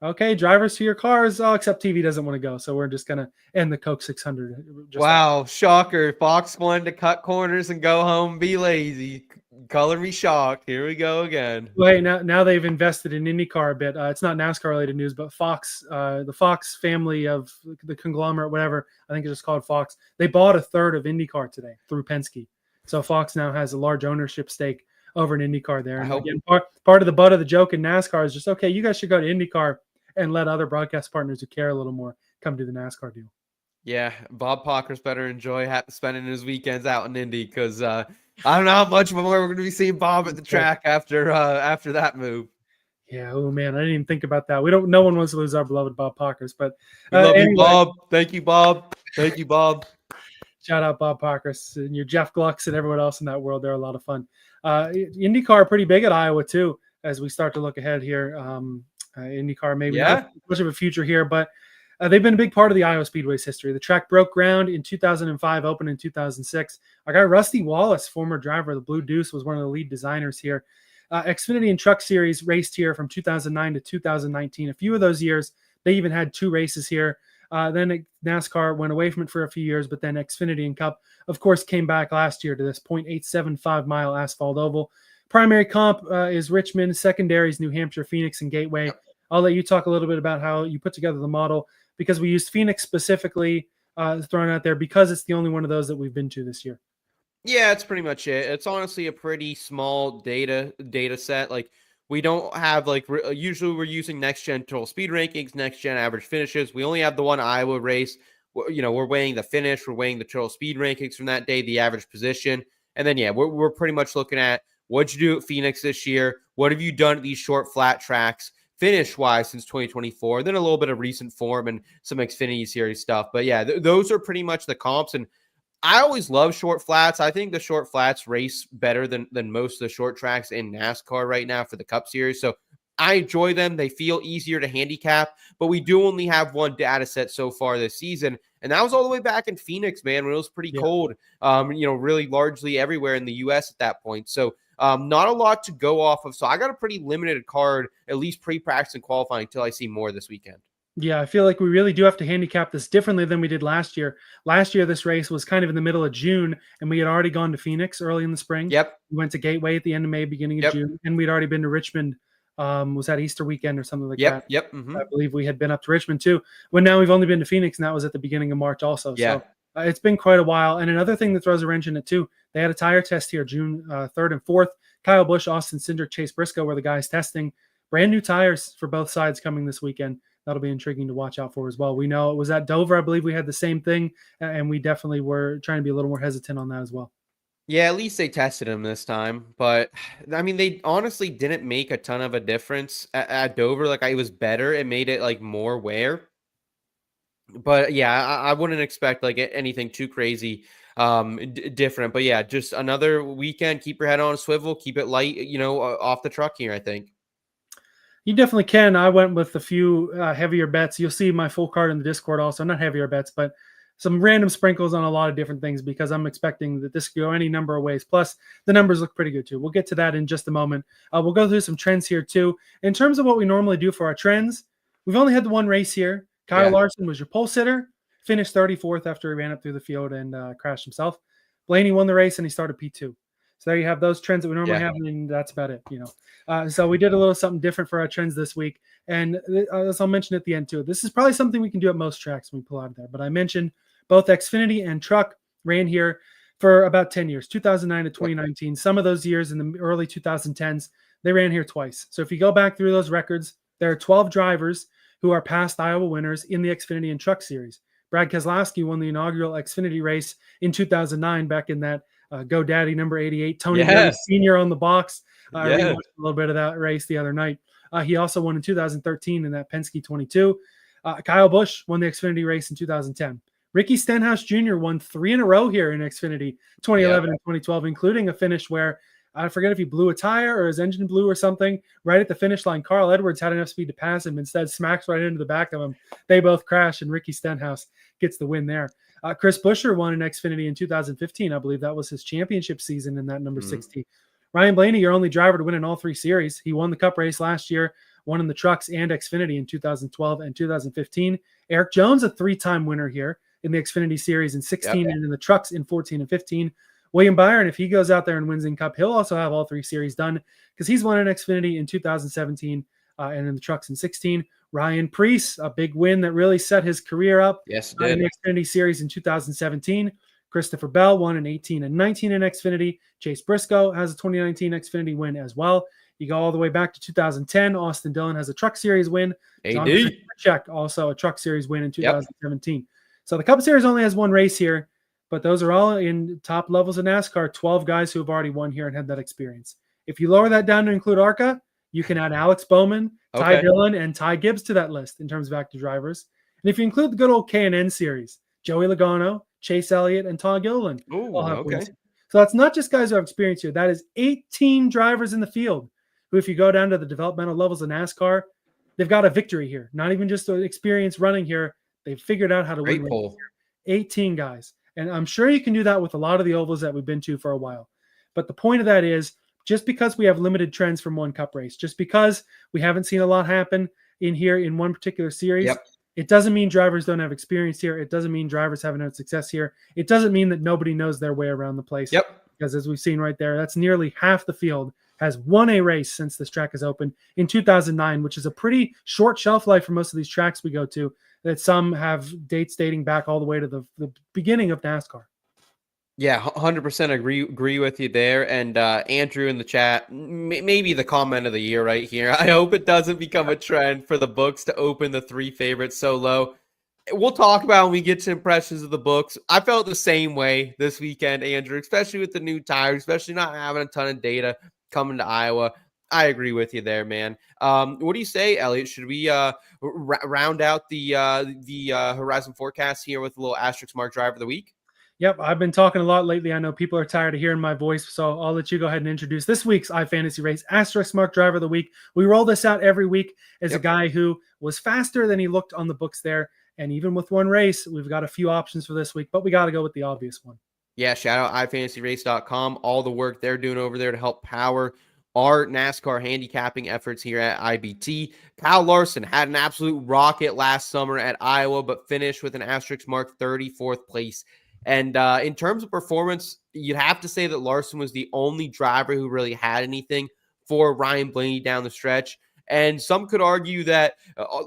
okay, drivers to your cars. Oh, except TV doesn't want to go. So we're just going to end the Coke 600. Wow. Shocker. Fox wanted to cut corners and go home, be lazy. Color me shocked. Here we go again. Wait, now they've invested in IndyCar a bit. It's not NASCAR related news, but Fox, the Fox family of the conglomerate, whatever, I think it's just called Fox. They bought a third of IndyCar today through Penske. So Fox now has a large ownership stake over in IndyCar there. And again, part of the butt of the joke in NASCAR is just, okay, you guys should go to IndyCar and let other broadcast partners who care a little more come to the NASCAR deal. Yeah, Bob Pockers better enjoy spending his weekends out in Indy, because I don't know how much more we're going to be seeing Bob at the track after that move. Yeah, oh man, I didn't even think about that. No one wants to lose our beloved Bob Pockers, but we love you, Bob. Thank you, Bob. Thank you, Bob. Shout out Bob Pockers and your Jeff Glucks and everyone else in that world. They're a lot of fun. IndyCar pretty big at Iowa too, as we start to look ahead here. IndyCar maybe not much of a future here, but they've been a big part of the Iowa Speedway's history. The track broke ground in 2005, opened in 2006. Our guy Rusty Wallace, former driver of the Blue Deuce, was one of the lead designers here. Xfinity and Truck Series raced here from 2009 to 2019. A few of those years, they even had 2 races here. Then NASCAR went away from it for a few years, but then Xfinity and Cup, of course, came back last year to this 0.875-mile asphalt oval. Primary comp is Richmond, secondaries New Hampshire, Phoenix, and Gateway. I'll let you talk a little bit about how you put together the model, because we used Phoenix specifically thrown out there because it's the only one of those that we've been to this year. Yeah, it's pretty much it. It's honestly a pretty small data set. Like, we don't have usually we're using next gen total speed rankings, next gen average finishes. We only have the one Iowa race. We're weighing the finish, we're weighing the total speed rankings from that day, the average position, and then we're pretty much looking at what'd you do at Phoenix this year, what have you done at these short flat tracks finish wise since 2024, then a little bit of recent form and some Xfinity series stuff. But those are pretty much the comps. And I always love short flats. I think the short flats race better than most of the short tracks in NASCAR right now for the Cup Series. So I enjoy them. They feel easier to handicap, but we do only have one data set so far this season. And that was all the way back in Phoenix, man, when it was pretty cold, really largely everywhere in the U.S. at that point. So not a lot to go off of. So I got a pretty limited card, at least pre-practice and qualifying, until I see more this weekend. Yeah, I feel like we really do have to handicap this differently than we did last year. Last year, this race was kind of in the middle of June, and we had already gone to Phoenix early in the spring. Yep. We went to Gateway at the end of May, beginning of June, and we'd already been to Richmond. Was that Easter weekend or something like that? Yep. Mm-hmm. I believe we had been up to Richmond too. When now we've only been to Phoenix, and that was at the beginning of March also. Yeah. So it's been quite a while. And another thing that throws a wrench in it too, they had a tire test here June 3rd and 4th. Kyle Busch, Austin Cindric, Chase Briscoe were the guys testing. Brand new tires for both sides coming this weekend. That'll be intriguing to watch out for as well. We know it was at Dover. I believe we had the same thing, and we definitely were trying to be a little more hesitant on that as well. Yeah, at least they tested him this time. But I mean, they honestly didn't make a ton of a difference at Dover. Like, it was better. It made it like more wear. But yeah, I wouldn't expect like anything too crazy different. But yeah, just another weekend. Keep your head on a swivel. Keep it light, off the truck here, I think. You definitely can. I went with a few heavier bets. You'll see my full card in the Discord also. Not heavier bets, but some random sprinkles on a lot of different things because I'm expecting that this could go any number of ways. Plus, the numbers look pretty good too. We'll get to that in just a moment. We'll go through some trends here too. In terms of what we normally do for our trends, we've only had the one race here. Kyle Larson was your pole sitter, finished 34th after he ran up through the field and crashed himself. Blaney won the race and he started P2. So there you have those trends that we normally have, and that's about it. So we did a little something different for our trends this week, and as I'll mention at the end too, this is probably something we can do at most tracks when we pull out of there. But I mentioned both Xfinity and Truck ran here for about 10 years, 2009 to 2019. Some of those years in the early 2010s, they ran here twice. So if you go back through those records, there are 12 drivers who are past Iowa winners in the Xfinity and Truck series. Brad Keselowski won the inaugural Xfinity race in 2009 back in that GoDaddy number 88. Tony Sr. on the box. I rewatched a little bit of that race the other night. He also won in 2013 in that Penske 22. Kyle Busch won the Xfinity race in 2010. Ricky Stenhouse Jr. won 3 in a row here in Xfinity 2011 and 2012, including a finish where I forget if he blew a tire or his engine blew or something right at the finish line. Carl Edwards had enough speed to pass him, instead smacks right into the back of him. They both crash, and Ricky Stenhouse gets the win there. Chris Buescher won in Xfinity in 2015. I believe that was his championship season in that number 60. Ryan Blaney, your only driver to win in all 3 series. He won the Cup race last year, won in the Trucks and Xfinity in 2012 and 2015. Eric Jones, a 3-time winner here in the Xfinity series in 16 and in the Trucks in 14 and 15. William Byron, if he goes out there and wins in Cup, he'll also have all 3 series done because he's won in Xfinity in 2017 and in the Trucks in 16. Ryan Preece, a big win that really set his career up in the Xfinity series in 2017. Christopher Bell won in 18 and 19 in Xfinity. Chase Briscoe has a 2019 Xfinity win as well. You go all the way back to 2010. Austin Dillon has a Truck Series win. Check also a Truck Series win in 2017. So the Cup Series only has 1 race here, but those are all in top levels of NASCAR. 12 guys who have already won here and had that experience. If you lower that down to include ARCA, you can add Alex Bowman, Ty Dillon, and Ty Gibbs to that list in terms of active drivers. And if you include the good old K&N series, Joey Logano, Chase Elliott, and Todd Gilliland all have wins. So that's not just guys who have experience here. That is 18 drivers in the field who, if you go down to the developmental levels of NASCAR, they've got a victory here. Not even just the experience running here. They've figured out how to win. 18 guys. And I'm sure you can do that with a lot of the ovals that we've been to for a while. But the point of that is, just because we have limited trends from one Cup race, just because we haven't seen a lot happen in here in one particular series, it doesn't mean drivers don't have experience here. It doesn't mean drivers haven't had success here. It doesn't mean that nobody knows their way around the place. Because as we've seen right there, that's nearly half the field has won a race since this track is open in 2009, which is a pretty short shelf life for most of these tracks we go to, that some have dates dating back all the way to the beginning of NASCAR. Yeah, 100% agree with you there. And Andrew in the chat, maybe the comment of the year right here. I hope it doesn't become a trend for the books to open the 3 favorites so low. We'll talk about when we get to impressions of the books. I felt the same way this weekend, Andrew, especially with the new tires, especially not having a ton of data coming to Iowa. I agree with you there, man. What do you say, Elliot? Should we round out the Horizon forecast here with a little asterisk mark driver of the week? Yep, I've been talking a lot lately. I know people are tired of hearing my voice, so I'll let you go ahead and introduce this week's iFantasy Race Asterisk Mark Driver of the Week. We roll this out every week as a guy who was faster than he looked on the books there, and even with one race, we've got a few options for this week, but we got to go with the obvious one. Yeah, shout out iFantasyRace.com, all the work they're doing over there to help power our NASCAR handicapping efforts here at IBT. Kyle Larson had an absolute rocket last summer at Iowa, but finished with an asterisk mark 34th place. And in terms of performance, you'd have to say that Larson was the only driver who really had anything for Ryan Blaney down the stretch. And some could argue that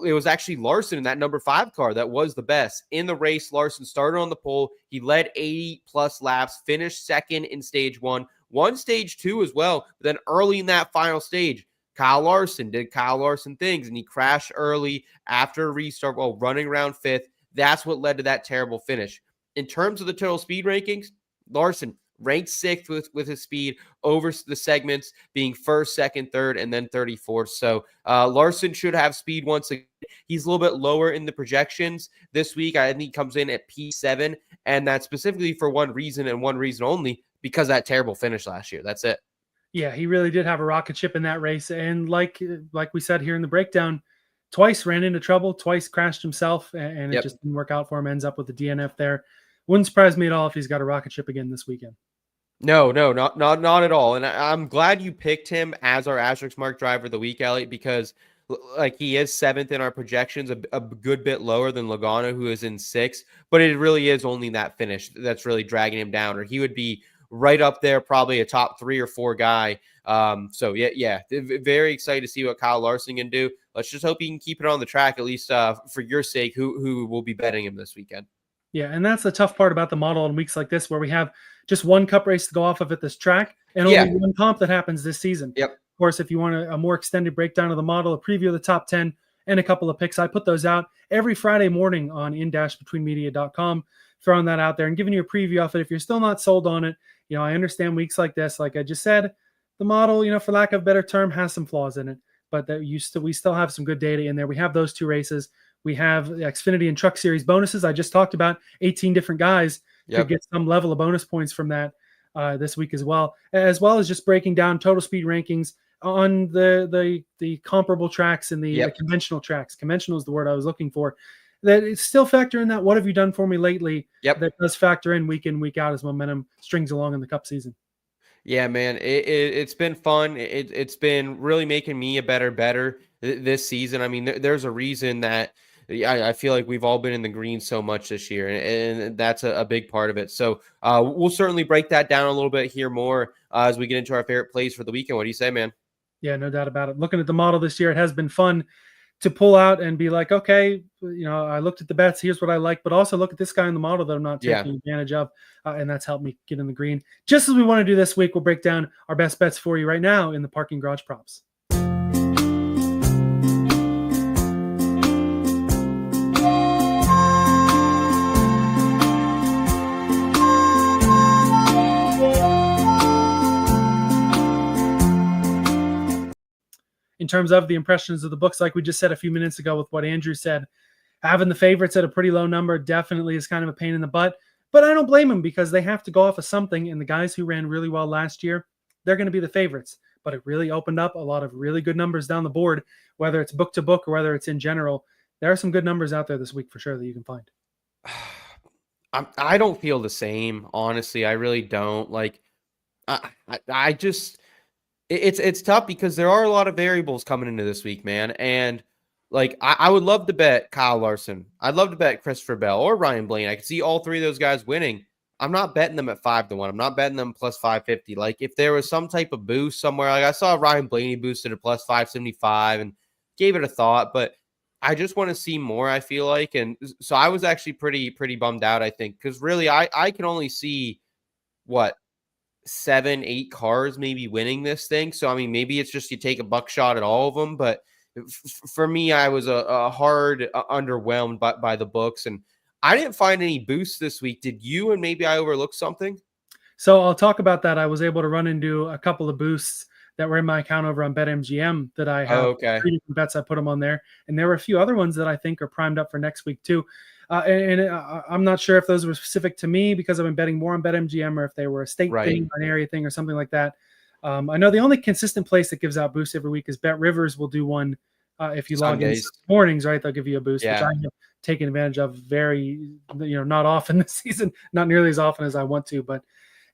it was actually Larson in that number 5 car that was the best. In the race, Larson started on the pole. He led 80-plus laps, finished second in stage 1, won stage 2 as well. But then early in that final stage, Kyle Larson did Kyle Larson things, and he crashed early after a restart while running around 5th. That's what led to that terrible finish. In terms of the total speed rankings, Larson ranked 6th with his speed over the segments, being 1st, 2nd, 3rd, and then 34th. So Larson should have speed once again. He's a little bit lower in the projections this week. I think he comes in at P7, and that's specifically for one reason and one reason only, because of that terrible finish last year. That's it. Yeah, he really did have a rocket ship in that race. And like we said here in the breakdown, twice ran into trouble, twice crashed himself, and it just didn't work out for him. Ends up with the DNF there. Wouldn't surprise me at all if he's got a rocket ship again this weekend. No, not at all. And I'm glad you picked him as our Asterisk Mark driver of the week, Elliot, because like he is 7th in our projections, a good bit lower than Logano, who is in 6th. But it really is only that finish that's really dragging him down, or he would be right up there, probably a top 3 or 4 guy. So yeah, very excited to see what Kyle Larson can do. Let's just hope he can keep it on the track, at least for your sake, who will be betting him this weekend. Yeah, and that's the tough part about the model in weeks like this, where we have just one cup race to go off of at this track, and only one comp that happens this season. Yep. Of course, if you want a more extended breakdown of the model, a preview of the top 10, and a couple of picks, I put those out every Friday morning on in-betweenmedia.com, throwing that out there and giving you a preview of it. If you're still not sold on it, I understand weeks like this, like I just said, the model, for lack of a better term, has some flaws in it, but we still have some good data in there. We have those 2 races. We have the Xfinity and Truck Series bonuses. I just talked about 18 different guys could get some level of bonus points from that this week as well as just breaking down total speed rankings on the comparable tracks and the conventional tracks. Conventional is the word I was looking for. That it's still factor in that. What have you done for me lately? That does factor in week out as momentum strings along in the Cup season. Yeah, man, it's been fun. It's been really making me a better this season. I mean, there's a reason that I feel like we've all been in the green so much this year, and that's a big part of it. So we'll certainly break that down a little bit here more as we get into our favorite plays for the weekend. What do you say, man? Yeah, no doubt about it. Looking at the model this year, it has been fun to pull out and be like, okay, I looked at the bets. Here's what I like, but also look at this guy in the model that I'm not taking advantage of. And that's helped me get in the green. Just as we want to do this week, we'll break down our best bets for you right now in the parking garage props. In terms of the impressions of the books, like we just said a few minutes ago with what Andrew said, having the favorites at a pretty low number definitely is kind of a pain in the butt, but I don't blame them because they have to go off of something, and the guys who ran really well last year, they're going to be the favorites. But it really opened up a lot of really good numbers down the board, whether it's book to book or whether it's in general. There are some good numbers out there this week for sure that you can find. I don't feel the same, honestly. I really don't. Like, I just... It's tough because there are a lot of variables coming into this week, man. And like, I would love to bet Kyle Larson. I'd love to bet Christopher Bell or Ryan Blaney. I could see all 3 of those guys winning. I'm not betting them at 5-1. I'm not betting them plus 550. Like, if there was some type of boost somewhere, like I saw Ryan Blaney boosted at plus 575 and gave it a thought, but I just want to see more, I feel like. And so I was actually pretty bummed out, I think, because really I can only see 7-8 cars maybe winning this thing. So I mean, maybe it's just you take a buckshot at all of them, but for me, I was a hard underwhelmed by the books, and I didn't find any boosts this week. Did you? And maybe I overlooked something. So I'll talk about that. I was able to run into a couple of boosts that were in my account over on BetMGM that I have 3 different bets. I put them on there, and there were a few other ones that I think are primed up for next week too. I'm not sure if those were specific to me because I've been betting more on BetMGM, or if they were a state thing or an area thing or something like that. I know the only consistent place that gives out boosts every week is BetRivers will do one. If you log in mornings, right, they'll give you a boost, which I have taken advantage of very, not often this season, not nearly as often as I want to. But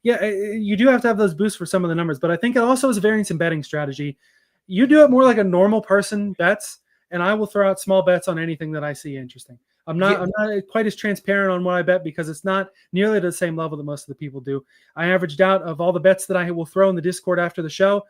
yeah, you do have to have those boosts for some of the numbers. But I think it also is a variance in betting strategy. You do it more like a normal person bets, and I will throw out small bets on anything that I see interesting. I'm not quite as transparent on what I bet because it's not nearly at the same level that most of the people do. I averaged out of all the bets that I will throw in the Discord after the show.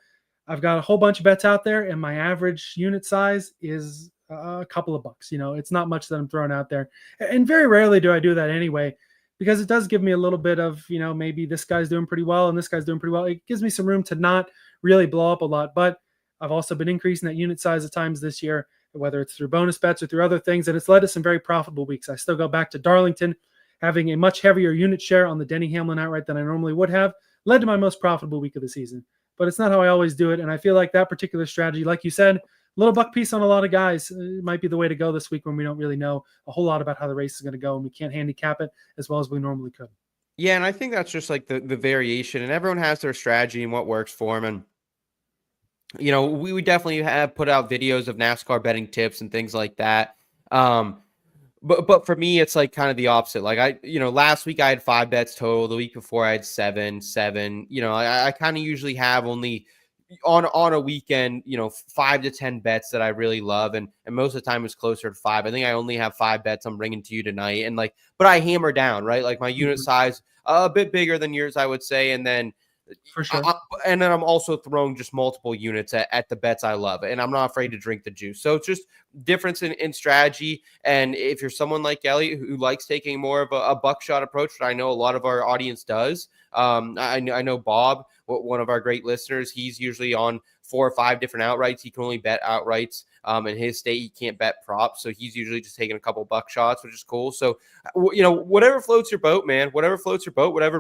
I've got a whole bunch of bets out there, and my average unit size is a couple of bucks. It's not much that I'm throwing out there. And very rarely do I do that anyway, because it does give me a little bit of, maybe this guy's doing pretty well and this guy's doing pretty well. It gives me some room to not really blow up a lot. But I've also been increasing that unit size at times this year, whether it's through bonus bets or through other things, and it's led to some very profitable weeks. I still go back to Darlington having a much heavier unit share on the Denny Hamlin outright than I normally would have, led to my most profitable week of the season. But it's not how I always do it. And I feel like that particular strategy, like you said, little buck piece on a lot of guys might be the way to go this week when we don't really know a whole lot about how the race is going to go and we can't handicap it as well as we normally could. Yeah, and I think that's just like the variation, and everyone has their strategy and what works for them. And we definitely have put out videos of NASCAR betting tips and things like that. But for me, it's like kind of the opposite. Like last week I had 5 bets total. The week before I had seven. I kind of usually have only on a weekend, 5 to 10 bets that I really love. And most of the time it's closer to 5. I think I only have 5 bets I'm bringing to you tonight. And but I hammer down, right? Like my unit size, a bit bigger than yours, I would say. And then for sure. And then I'm also throwing just multiple units at the bets I love. And I'm not afraid to drink the juice. So it's just difference in strategy. And if you're someone like Elliot who likes taking more of a buckshot approach, which I know a lot of our audience does. I know Bob, one of our great listeners, he's usually on 4 or 5 different outrights. He can only bet outrights. In his state, he can't bet props. So he's usually just taking a couple buck shots, which is cool. So, whatever floats your boat, man, whatever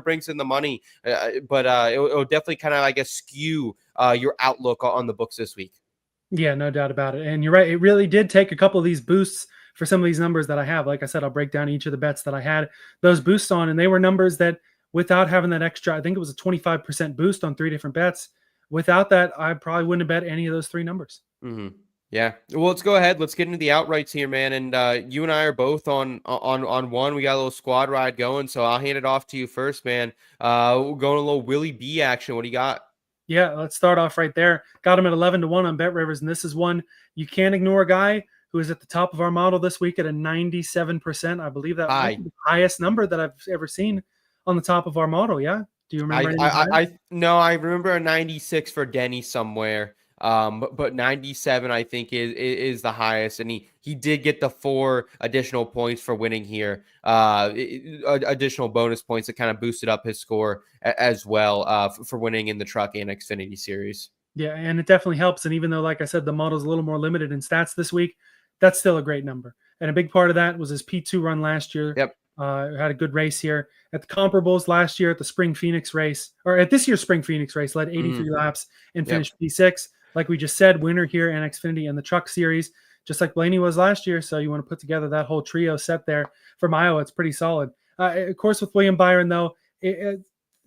brings in the money. But it'll definitely kind of, I guess, skew your outlook on the books this week. Yeah, no doubt about it. And you're right. It really did take a couple of these boosts for some of these numbers that I have. Like I said, I'll break down each of the bets that I had those boosts on. And they were numbers that without having that extra, I think it was a 25% boost on 3 different bets. Without that, I probably wouldn't have bet any of those 3 numbers. Mm-hmm. Yeah. Well, let's go ahead. Let's get into the outrights here, man. And you and I are both on one. We got a little squad ride going. So I'll hand it off to you first, man. We're going a little Willie B action. What do you got? Yeah, let's start off right there. Got him at 11-1 on BetRivers, and this is one you can't ignore. A guy who is at the top of our model this week at a 97%. I believe that might be the highest number that I've ever seen on the top of our model. Yeah, do you remember? I remember a 96 for Denny somewhere. But 97 I think is the highest, and he did get the 4 additional points for winning here, additional bonus points that kind of boosted up his score as well, for winning in the truck and Xfinity series. Yeah, and it definitely helps. And even though, like I said, the model's a little more limited in stats this week, that's still a great number. And a big part of that was his P2 run last year. Yep. Had a good race here at the comparables last year at the Spring Phoenix race, or at this year's Spring Phoenix race, led 83 laps and finished P6. Like we just said, winner here in Xfinity and the truck series, just like Blaney was last year. So you want to put together that whole trio set there from Iowa. It's pretty solid. Of course, with William Byron, though,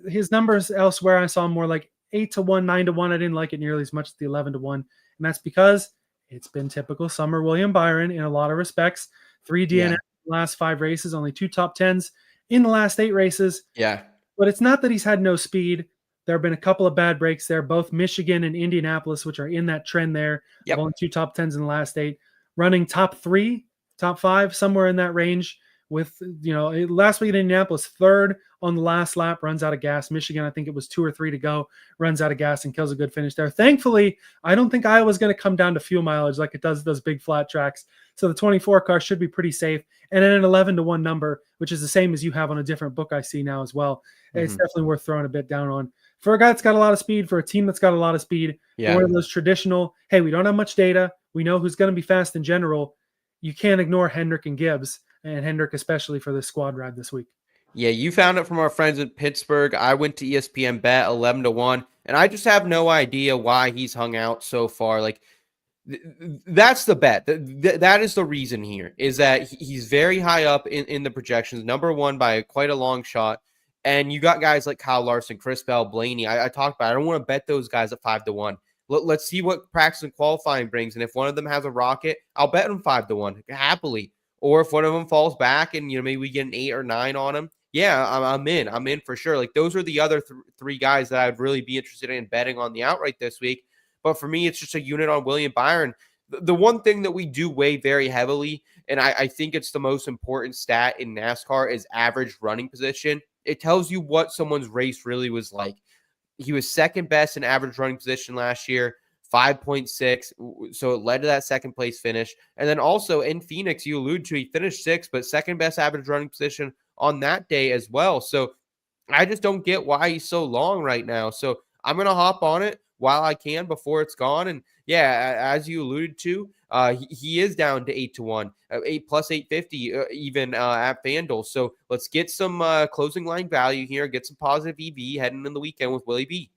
his numbers elsewhere, I saw more like 8-1, 9-1. I didn't like it nearly as much as the 11-1. And that's because it's been typical summer William Byron in a lot of respects. 3 DNFs in the last 5 races, only 2 top 10s in the last 8 races. Yeah. But it's not that he's had no speed. There have been a couple of bad breaks there, both Michigan and Indianapolis, which are in that trend there. Yep. Only 2 top 10s in the last 8. Running top 3, top 5, somewhere in that range. With, last week in Indianapolis, 3rd on the last lap, runs out of gas. Michigan, I think it was 2 or 3 to go, runs out of gas and kills a good finish there. Thankfully, I don't think Iowa's going to come down to fuel mileage like it does those big flat tracks. So the 24 car should be pretty safe. And then an 11-1 number, which is the same as you have on a different book I see now as well. It's definitely worth throwing a bit down on. For a guy that's got a lot of speed, for a team that's got a lot of speed, one of those traditional, hey, we don't have much data. We know who's going to be fast in general. You can't ignore Hendrick and Gibbs, and Hendrick especially for this squad ride this week. Yeah, you found it from our friends in Pittsburgh. I went to ESPN Bet 11-1, and I just have no idea why he's hung out so far. Like, that's the bet. That is the reason here, is that he's very high up in the projections, number 1 by quite a long shot. And you got guys like Kyle Larson, Chris Bell, Blaney. I talked about it. I don't want to bet those guys at 5-1. Let's see what practice and qualifying brings. And if one of them has a rocket, I'll bet him 5-1 happily. Or if one of them falls back and maybe we get an 8 or 9 on him, yeah, I'm in. I'm in for sure. Like, those are the other 3 guys that I'd really be interested in betting on the outright this week. But for me, it's just a unit on William Byron. The one thing that we do weigh very heavily, and I think it's the most important stat in NASCAR, is average running position. It tells you what someone's race really was like. He was second best in average running position last year, 5.6. So it led to that second place finish. And then also in Phoenix, you alluded to, he finished 6th, but second best average running position on that day as well. So I just don't get why he's so long right now. So I'm going to hop on it while I can before it's gone. And yeah, as you alluded to, he is down to 8-1, 8 plus 850 even at FanDuel. So let's get some closing line value here, get some positive EV heading in the weekend with Willie B.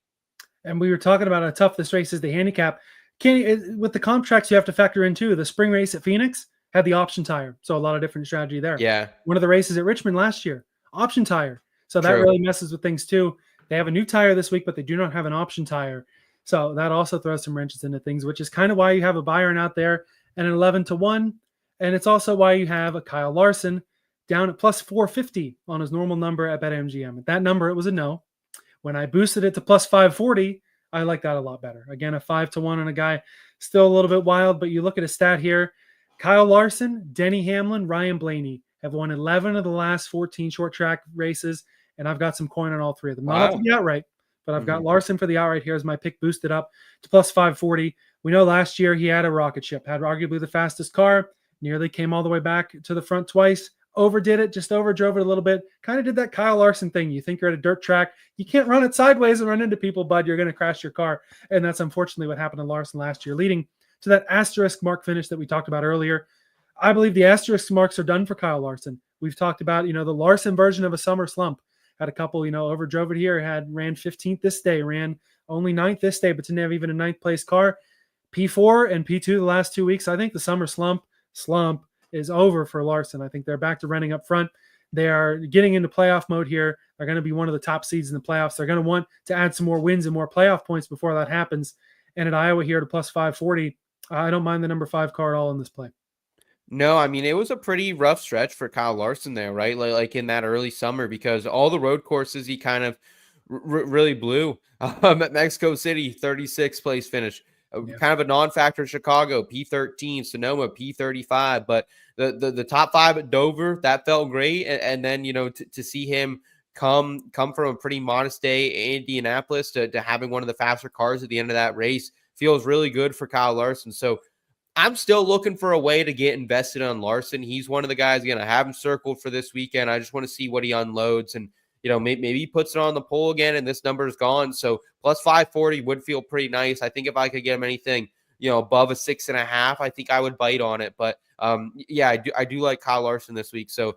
And we were talking about how tough this race is to handicap. With the comp tracks, you have to factor in too. The spring race at Phoenix had the option tire, so a lot of different strategy there. Yeah. One of the races at Richmond last year, option tire. So that really messes with things too. They have a new tire this week, but they do not have an option tire. So that also throws some wrenches into things, which is kind of why you have a Byron out there and an 11-1. And it's also why you have a Kyle Larson down at plus 450 on his normal number at BetMGM. At that number, it was a no. When I boosted it to plus 540, I like that a lot better. Again, a 5-1 on a guy, still a little bit wild, but you look at a stat here. Kyle Larson, Denny Hamlin, Ryan Blaney have won 11 of the last 14 short track races, and I've got some coin on all three of them. Not up for the outright, but I've got Larson for the outright here as my pick boosted up to plus 540. We know last year he had a rocket ship, had arguably the fastest car, nearly came all the way back to the front twice, overdid it, just overdrove it a little bit, kind of did that Kyle Larson thing. You think you're at a dirt track, you can't run it sideways and run into people, bud. You're going to crash your car, and that's unfortunately what happened to Larson last year, leading to that asterisk mark finish that we talked about earlier. I believe the asterisk marks are done for Kyle Larson. We've talked about, the Larson version of a summer slump. Had a couple, overdrove it here, ran 15th this day, ran only 9th this day, but didn't have even a 9th place car. P4 and P2 the last 2 weeks. I think the summer slump is over for Larson. I think they're back to running up front. They are getting into playoff mode here. They're going to be one of the top seeds in the playoffs. They're going to want to add some more wins and more playoff points before that happens. And at Iowa here to plus 540, I don't mind the number 5 car at all in this play. No, I mean, it was a pretty rough stretch for Kyle Larson there, right? Like in that early summer, because all the road courses he kind of really blew. At Mexico City, 36th place finish. Kind of a non-factor. Chicago, P13, Sonoma, P35, but the top 5 at Dover, that felt great. And then, to see him come from a pretty modest day in Indianapolis to having one of the faster cars at the end of that race feels really good for Kyle Larson. So I'm still looking for a way to get invested on Larson. He's one of the guys, again, I have him circled for this weekend. I just want to see what he unloads, and maybe he puts it on the pole again and this number is gone. So plus 540 would feel pretty nice. I think if I could get him anything, above a 6.5, I think I would bite on it. But I do like Kyle Larson this week. So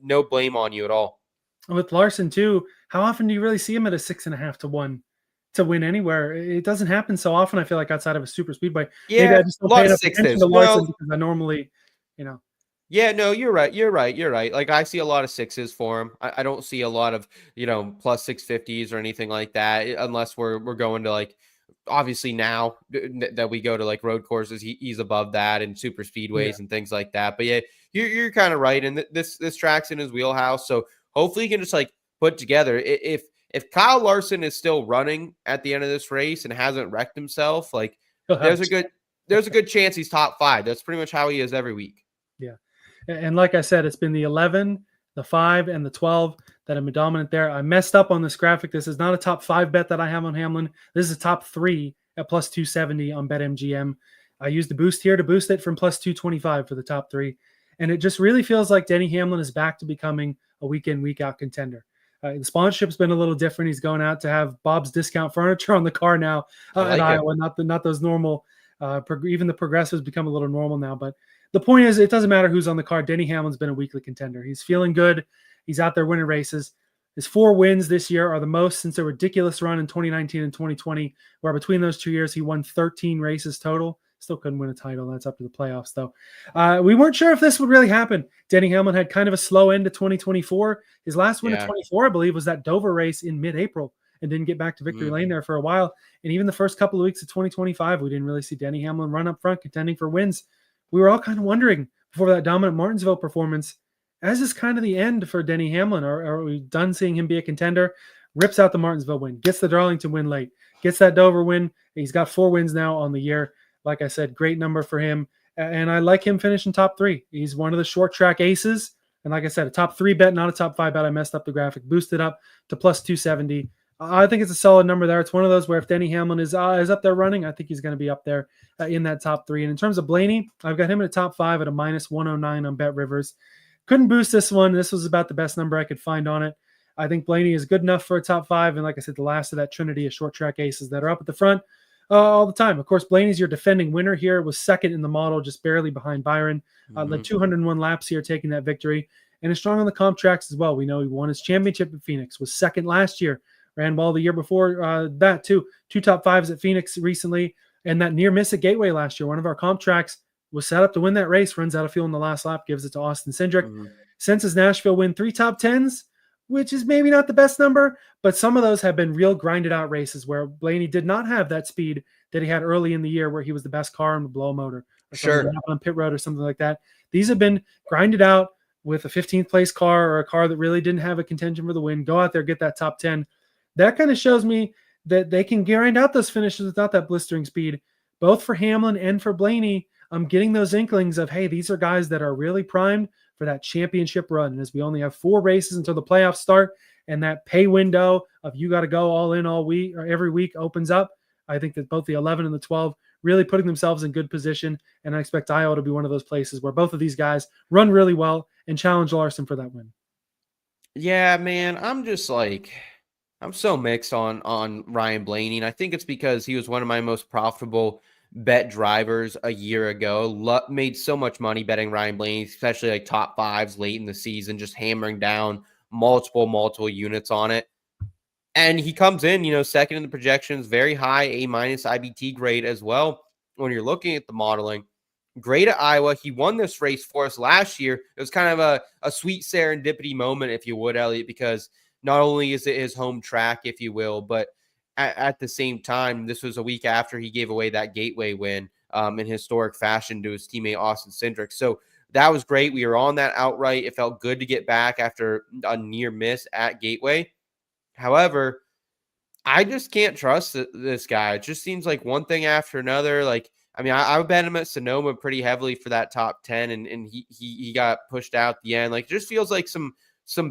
no blame on you at all. With Larson too, how often do you really see him at a 6.5 to 1 to win anywhere? It doesn't happen so often, I feel like, outside of a super speedway. Yeah, maybe I just don't pay enough attention to Larson because I normally, Yeah, no, you're right. Like, I see a lot of 6s for him. I don't see a lot of, plus 650s or anything like that, unless we're going to, like, obviously now that we go to like road courses, he's above that, and super speedways and things like that. But yeah, you're kind of right. And this track's in his wheelhouse. So hopefully he can just like put together. If Kyle Larson is still running at the end of this race and hasn't wrecked himself, like there's a good chance he's top 5. That's pretty much how he is every week. Yeah. And like I said, it's been the 11, the 5, and the 12 that have been dominant there. I messed up on this graphic. This is not a top 5 bet that I have on Hamlin. This is a top 3 at plus 270 on BetMGM. I used the boost here to boost it from plus 225 for the top 3. And it just really feels like Denny Hamlin is back to becoming a week in, week out contender. The sponsorship's been a little different. He's going out to have Bob's Discount Furniture on the car now at Iowa, not those normal. Even the progressives become a little normal now. But the point is, it doesn't matter who's on the car. Denny Hamlin's been a weekly contender. He's feeling good. He's out there winning races. His 4 wins this year are the most since a ridiculous run in 2019 and 2020, where between those 2 years, he won 13 races total. Still couldn't win a title. That's up to the playoffs, though. We weren't sure if this would really happen. Denny Hamlin had kind of a slow end to 2024. His last win of 24, I believe, was that Dover race in mid-April, and didn't get back to victory lane there for a while. And even the first couple of weeks of 2025, we didn't really see Denny Hamlin run up front contending for wins. We were all kind of wondering before that dominant Martinsville performance, as is kind of the end for Denny Hamlin. Are we done seeing him be a contender? Rips out the Martinsville win, gets the Darlington win late, gets that Dover win. He's got 4 wins now on the year. Like I said, great number for him. And I like him finishing top 3. He's one of the short track aces. And like I said, a top 3 bet, not a top 5 bet. I messed up the graphic, boosted up to plus 270. I think it's a solid number there. It's one of those where if Denny Hamlin is up there running, I think he's going to be up there in that top 3. And in terms of Blaney, I've got him in a top 5 at a minus 109 on BetRivers. Couldn't boost this one. This was about the best number I could find on it. I think Blaney is good enough for a top 5. And like I said, the last of that trinity of short track aces that are up at the front all the time. Of course, Blaney's your defending winner here, was second in the model, just barely behind Byron. Led 201 laps here, taking that victory, and is strong on the comp tracks as well. We know he won his championship at Phoenix, was second last year, ran well the year before that too. 2 top 5s at Phoenix recently, and that near miss at Gateway last year. One of our comp tracks was set up to win that race, runs out of fuel in the last lap, gives it to Austin Cindric. Since his Nashville win, 3 top 10s, which is maybe not the best number, but some of those have been real grinded out races where Blaney did not have that speed that he had early in the year where he was the best car on the blow motor or something on pit road or something like that. These have been grinded out with a 15th place car or a car that really didn't have a contention for the win. Go out there, get that top 10. That kind of shows me that they can grind out those finishes without that blistering speed, both for Hamlin and for Blaney. I'm getting those inklings of, hey, these are guys that are really primed for that championship run. And as we only have 4 races until the playoffs start and that pay window of you got to go all in all week or every week opens up, I think that both the 11 and the 12 really putting themselves in good position. And I expect Iowa to be one of those places where both of these guys run really well and challenge Larson for that win. Yeah, man, I'm so mixed on Ryan Blaney. And I think it's because he was one of my most profitable bet drivers a year ago. Made so much money betting Ryan Blaney, especially like top 5s late in the season, just hammering down multiple units on it. And he comes in, second in the projections, very high A- IBT grade as well. When you're looking at the modeling, great at Iowa. He won this race for us last year. It was kind of a sweet serendipity moment, if you would, Elliot, because not only is it his home track, if you will, but at the same time, this was a week after he gave away that Gateway win in historic fashion to his teammate Austin Cindric. So that was great. We were on that outright. It felt good to get back after a near miss at Gateway. However, I just can't trust this guy. It just seems like one thing after another. I would bet him at Sonoma pretty heavily for that top 10, and he got pushed out at the end. It just feels like some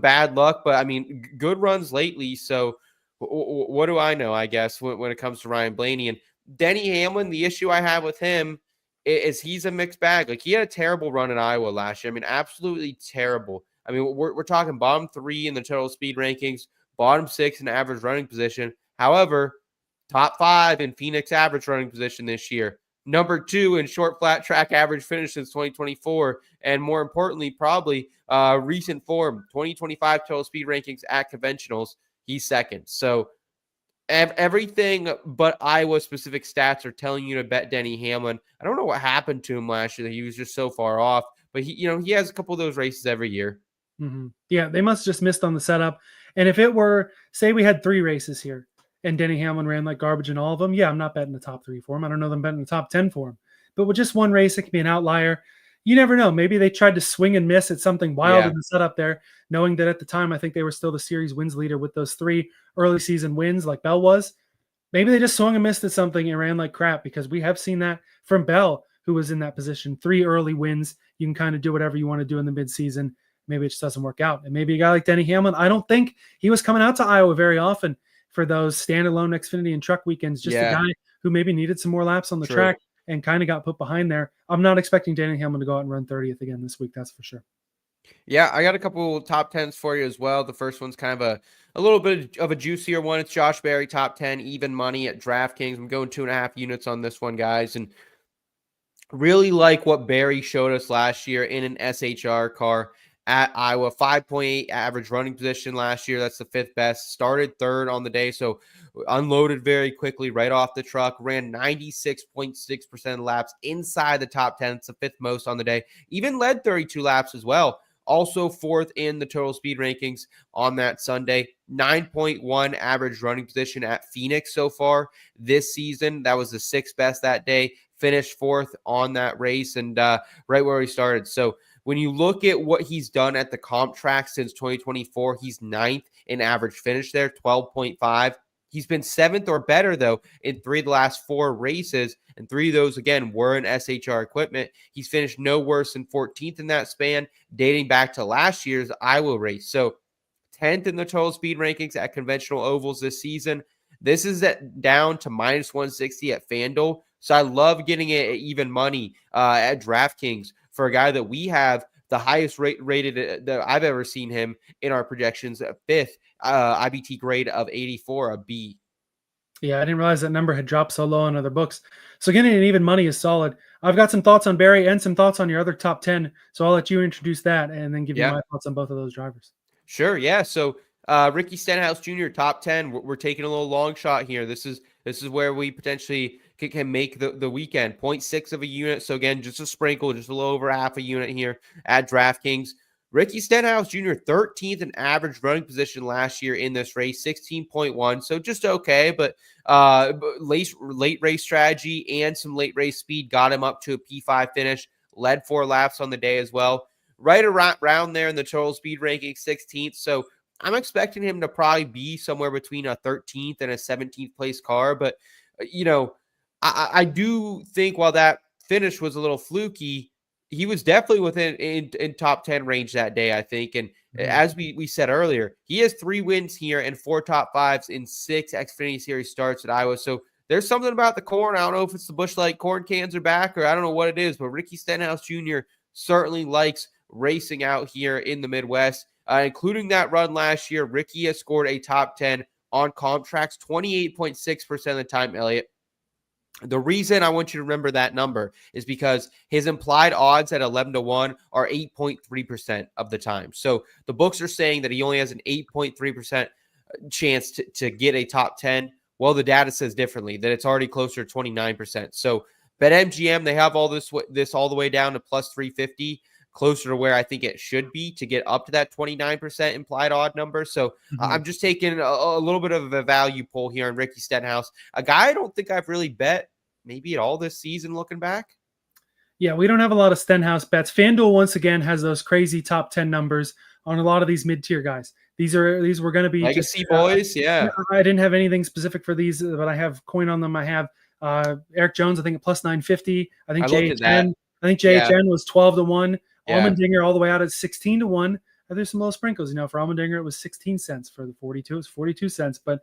bad luck, but good runs lately. So what do I know, I guess, when it comes to Ryan Blaney and Denny Hamlin? The issue I have with him is he's a mixed bag. He had a terrible run in Iowa last year. Absolutely terrible. We're talking bottom 3 in the total speed rankings, bottom 6 in average running position. However, top 5 in Phoenix average running position this year. Number 2 in short flat track average finish since 2024. And more importantly, probably recent form, 2025 total speed rankings at conventionals. He's second. So everything but Iowa specific stats are telling you to bet Denny Hamlin. I don't know what happened to him last year that he was just so far off, but he has a couple of those races every year. Mm-hmm. Yeah, they must have just missed on the setup. And if it were, say we had 3 races here and Denny Hamlin ran like garbage in all of them, yeah, I'm not betting the top 3 for him. I don't know them betting the top 10 for him. But with just one race, it can be an outlier. You never know. Maybe they tried to swing and miss at something wild in the setup there, knowing that at the time, I think they were still the series wins leader with those 3 early season wins like Bell was. Maybe they just swung and missed at something and ran like crap, because we have seen that from Bell, who was in that position. 3 early wins. You can kind of do whatever you want to do in the midseason. Maybe it just doesn't work out. And maybe a guy like Denny Hamlin, I don't think he was coming out to Iowa very often for those standalone Xfinity and truck weekends. Just a guy who maybe needed some more laps on the track and kind of got put behind there. I'm not expecting Denny Hamlin to go out and run 30th again this week. That's for sure. Yeah, I got a couple top 10s for you as well. The first one's kind of a little bit of a juicier one. It's Josh Berry, top 10, even money at DraftKings. I'm going 2.5 units on this one, guys. And really like what Berry showed us last year in an SHR car at Iowa. 5.8 average running position last year. That's the 5th best. Started 3rd on the day, so unloaded very quickly right off the truck. Ran 96.6% of laps inside the top 10. It's the 5th most on the day. Even led 32 laps as well. Also 4th in the total speed rankings on that Sunday. 9.1 average running position at Phoenix so far this season. That was the 6th best that day. Finished 4th on that race and right where he started. So when you look at what he's done at the comp track since 2024, he's 9th in average finish there, 12.5. He's been 7th or better, though, in 3 of the last 4 races, and 3 of those, again, were in SHR equipment. He's finished no worse than 14th in that span, dating back to last year's Iowa race. So 10th in the total speed rankings at conventional ovals this season. This is down to minus 160 at FanDuel. So I love getting it at even money at DraftKings for a guy that we have the highest rated that I've ever seen him in our projections, 5th IBT grade of 84, a B. Yeah, I didn't realize that number had dropped so low on other books. So getting an even money is solid. I've got some thoughts on Barry and some thoughts on your other top 10. So I'll let you introduce that and then give you Yeah. my thoughts on both of those drivers. Sure, yeah. So Ricky Stenhouse Jr. top 10. We're taking a little long shot here. This is where we potentially can make the weekend. 0.6 of a unit. So again, just a sprinkle, just a little over half a unit here at DraftKings. Ricky Stenhouse Jr. 13th in average running position last year in this race, 16.1. So just okay, but late race strategy and some late race speed got him up to a P5 finish. Led 4 laps on the day as well. Right around there in the total speed ranking, 16th. So I'm expecting him to probably be somewhere between a 13th and a 17th place car. But, I do think while that finish was a little fluky, he was definitely within in top 10 range that day, I think. And as we said earlier, he has 3 wins here and 4 top 5s in 6 Xfinity Series starts at Iowa. So there's something about the corn. I don't know if it's the Busch Light corn cans are back or I don't know what it is, but Ricky Stenhouse Jr. certainly likes racing out here in the Midwest, including that run last year. Ricky has scored a top 10 on comp tracks 28.6% of the time, Elliot. The reason I want you to remember that number is because his implied odds at 11-1 are 8.3% of the time. So the books are saying that he only has an 8.3% chance to get a top 10. Well, the data says differently, that it's already closer to 29%. So BetMGM, they have all this all the way down to plus 350, closer to where I think it should be to get up to that 29% implied odd number. So I'm just taking a little bit of a value pull here on Ricky Stenhouse, a guy I don't think I've really bet maybe at all this season looking back. Yeah, we don't have a lot of Stenhouse bets. FanDuel once again has those crazy top 10 numbers on a lot of these mid-tier guys. These were going to be legacy boys. Yeah. I didn't have anything specific for these, but I have coin on them. I have Eric Jones, I think at plus 950. I think JHN was 12-1. Yeah. Allmendinger all the way out at 16-1. There's some little sprinkles, for Allmendinger it was 16 cents. For the 42, it was 42 cents. But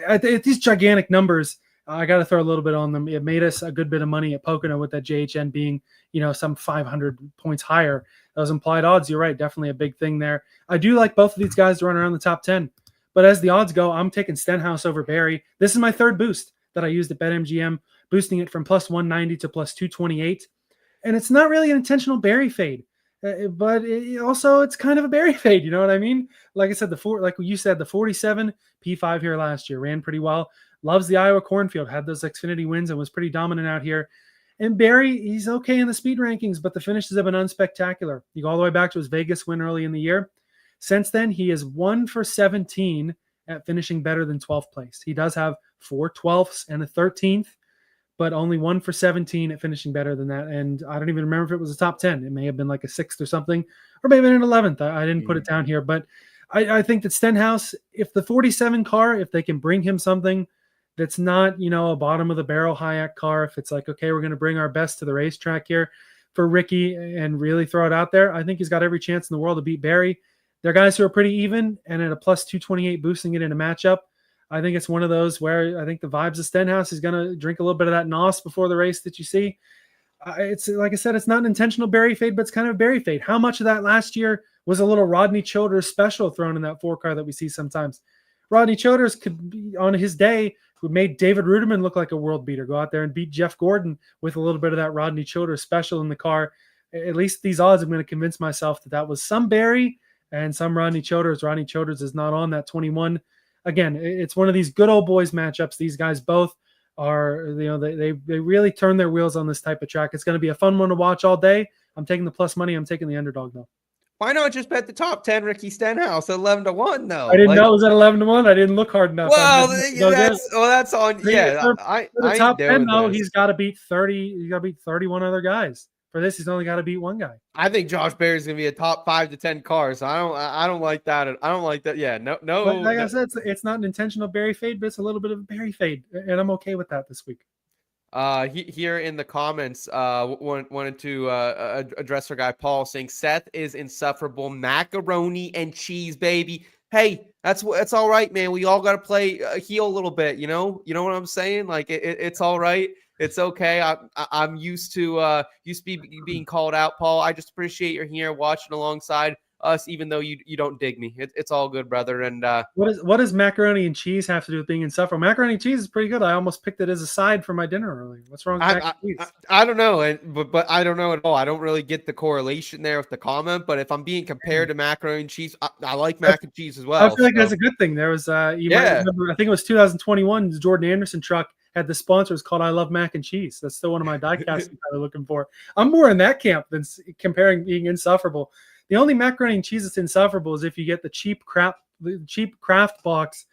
at these gigantic numbers, I got to throw a little bit on them. It made us a good bit of money at Pocono with that JHN being, some 500 points higher. Those implied odds, you're right, definitely a big thing there. I do like both of these guys to run around the top 10. But as the odds go, I'm taking Stenhouse over Barry. This is my third boost that I used at BetMGM, boosting it from plus 190 to plus 228. And it's not really an intentional Barry fade. But it's kind of a Barry fade, you know what I mean? Like I said, like you said, the 47 P5 here last year ran pretty well. Loves the Iowa cornfield, had those Xfinity wins and was pretty dominant out here. And Barry, he's okay in the speed rankings, but the finishes have been unspectacular. You go all the way back to his Vegas win early in the year. Since then, he is 1 for 17 at finishing better than 12th place. He does have 4 12ths and a 13th, but only 1 for 17 at finishing better than that. And I don't even remember if it was a top 10. It may have been like a 6th or something, or maybe an 11th. I didn't put it down here, but I think that Stenhouse, if the 47 car, if they can bring him something that's not, a bottom of the barrel Hayek car, if it's like, okay, we're going to bring our best to the racetrack here for Ricky and really throw it out there, I think he's got every chance in the world to beat Barry. They're guys who are pretty even, and at a plus 228 boosting it in a matchup, I think it's one of those where I think the vibes of Stenhouse is going to drink a little bit of that NOS before the race that you see. It's like I said, it's not an intentional Barry fade, but it's kind of a Barry fade. How much of that last year was a little Rodney Childers special thrown in that 4 car that we see sometimes? Rodney Childers could be on his day, who made David Ruderman look like a world beater, go out there and beat Jeff Gordon with a little bit of that Rodney Childers special in the car. At least these odds, I'm going to convince myself that was some Barry and some Rodney Childers. Rodney Childers is not on that 21. Again, it's one of these good old boys matchups. These guys both are, they really turn their wheels on this type of track. It's going to be a fun one to watch all day. I'm taking the plus money. I'm taking the underdog though. Why not just bet the top 10 Ricky Stenhouse at 11-1 though? I didn't know it was at 11-1. I didn't look hard enough. Well, that's on. Yeah, for the top 10 though, he's got to beat 30. He's got to beat 31 other guys. For this, he's only got to beat one guy. I think Josh Berry's gonna be a top 5 to 10 car. So I don't like that. I don't like that. Yeah, no. But like I said, it's not an intentional Barry fade, but it's a little bit of a Barry fade, and I'm okay with that this week. Here in the comments, wanted to address our guy Paul saying Seth is insufferable, macaroni and cheese, baby. Hey, that's all right, man. We all got to play heel a little bit, you know what I'm saying? Like it's all right. It's okay. I'm used to being called out, Paul. I just appreciate you're here watching alongside us, even though you don't dig me. It's all good, brother. And What does macaroni and cheese have to do with being insufferable? Macaroni and cheese is pretty good. I almost picked it as a side for my dinner earlier. What's wrong with mac and cheese? I don't know, but I don't know at all. I don't really get the correlation there with the comment. But if I'm being compared to macaroni and cheese, I like mac and cheese as well. I feel like that's a good thing. There was might remember, I think it was 2021. The Jordan Anderson truck had the sponsors called "I Love Mac and Cheese." That's still one of my diecast I'm looking for. I'm more in that camp than comparing being insufferable. The only macaroni and cheese that's insufferable is if you get the cheap craft box.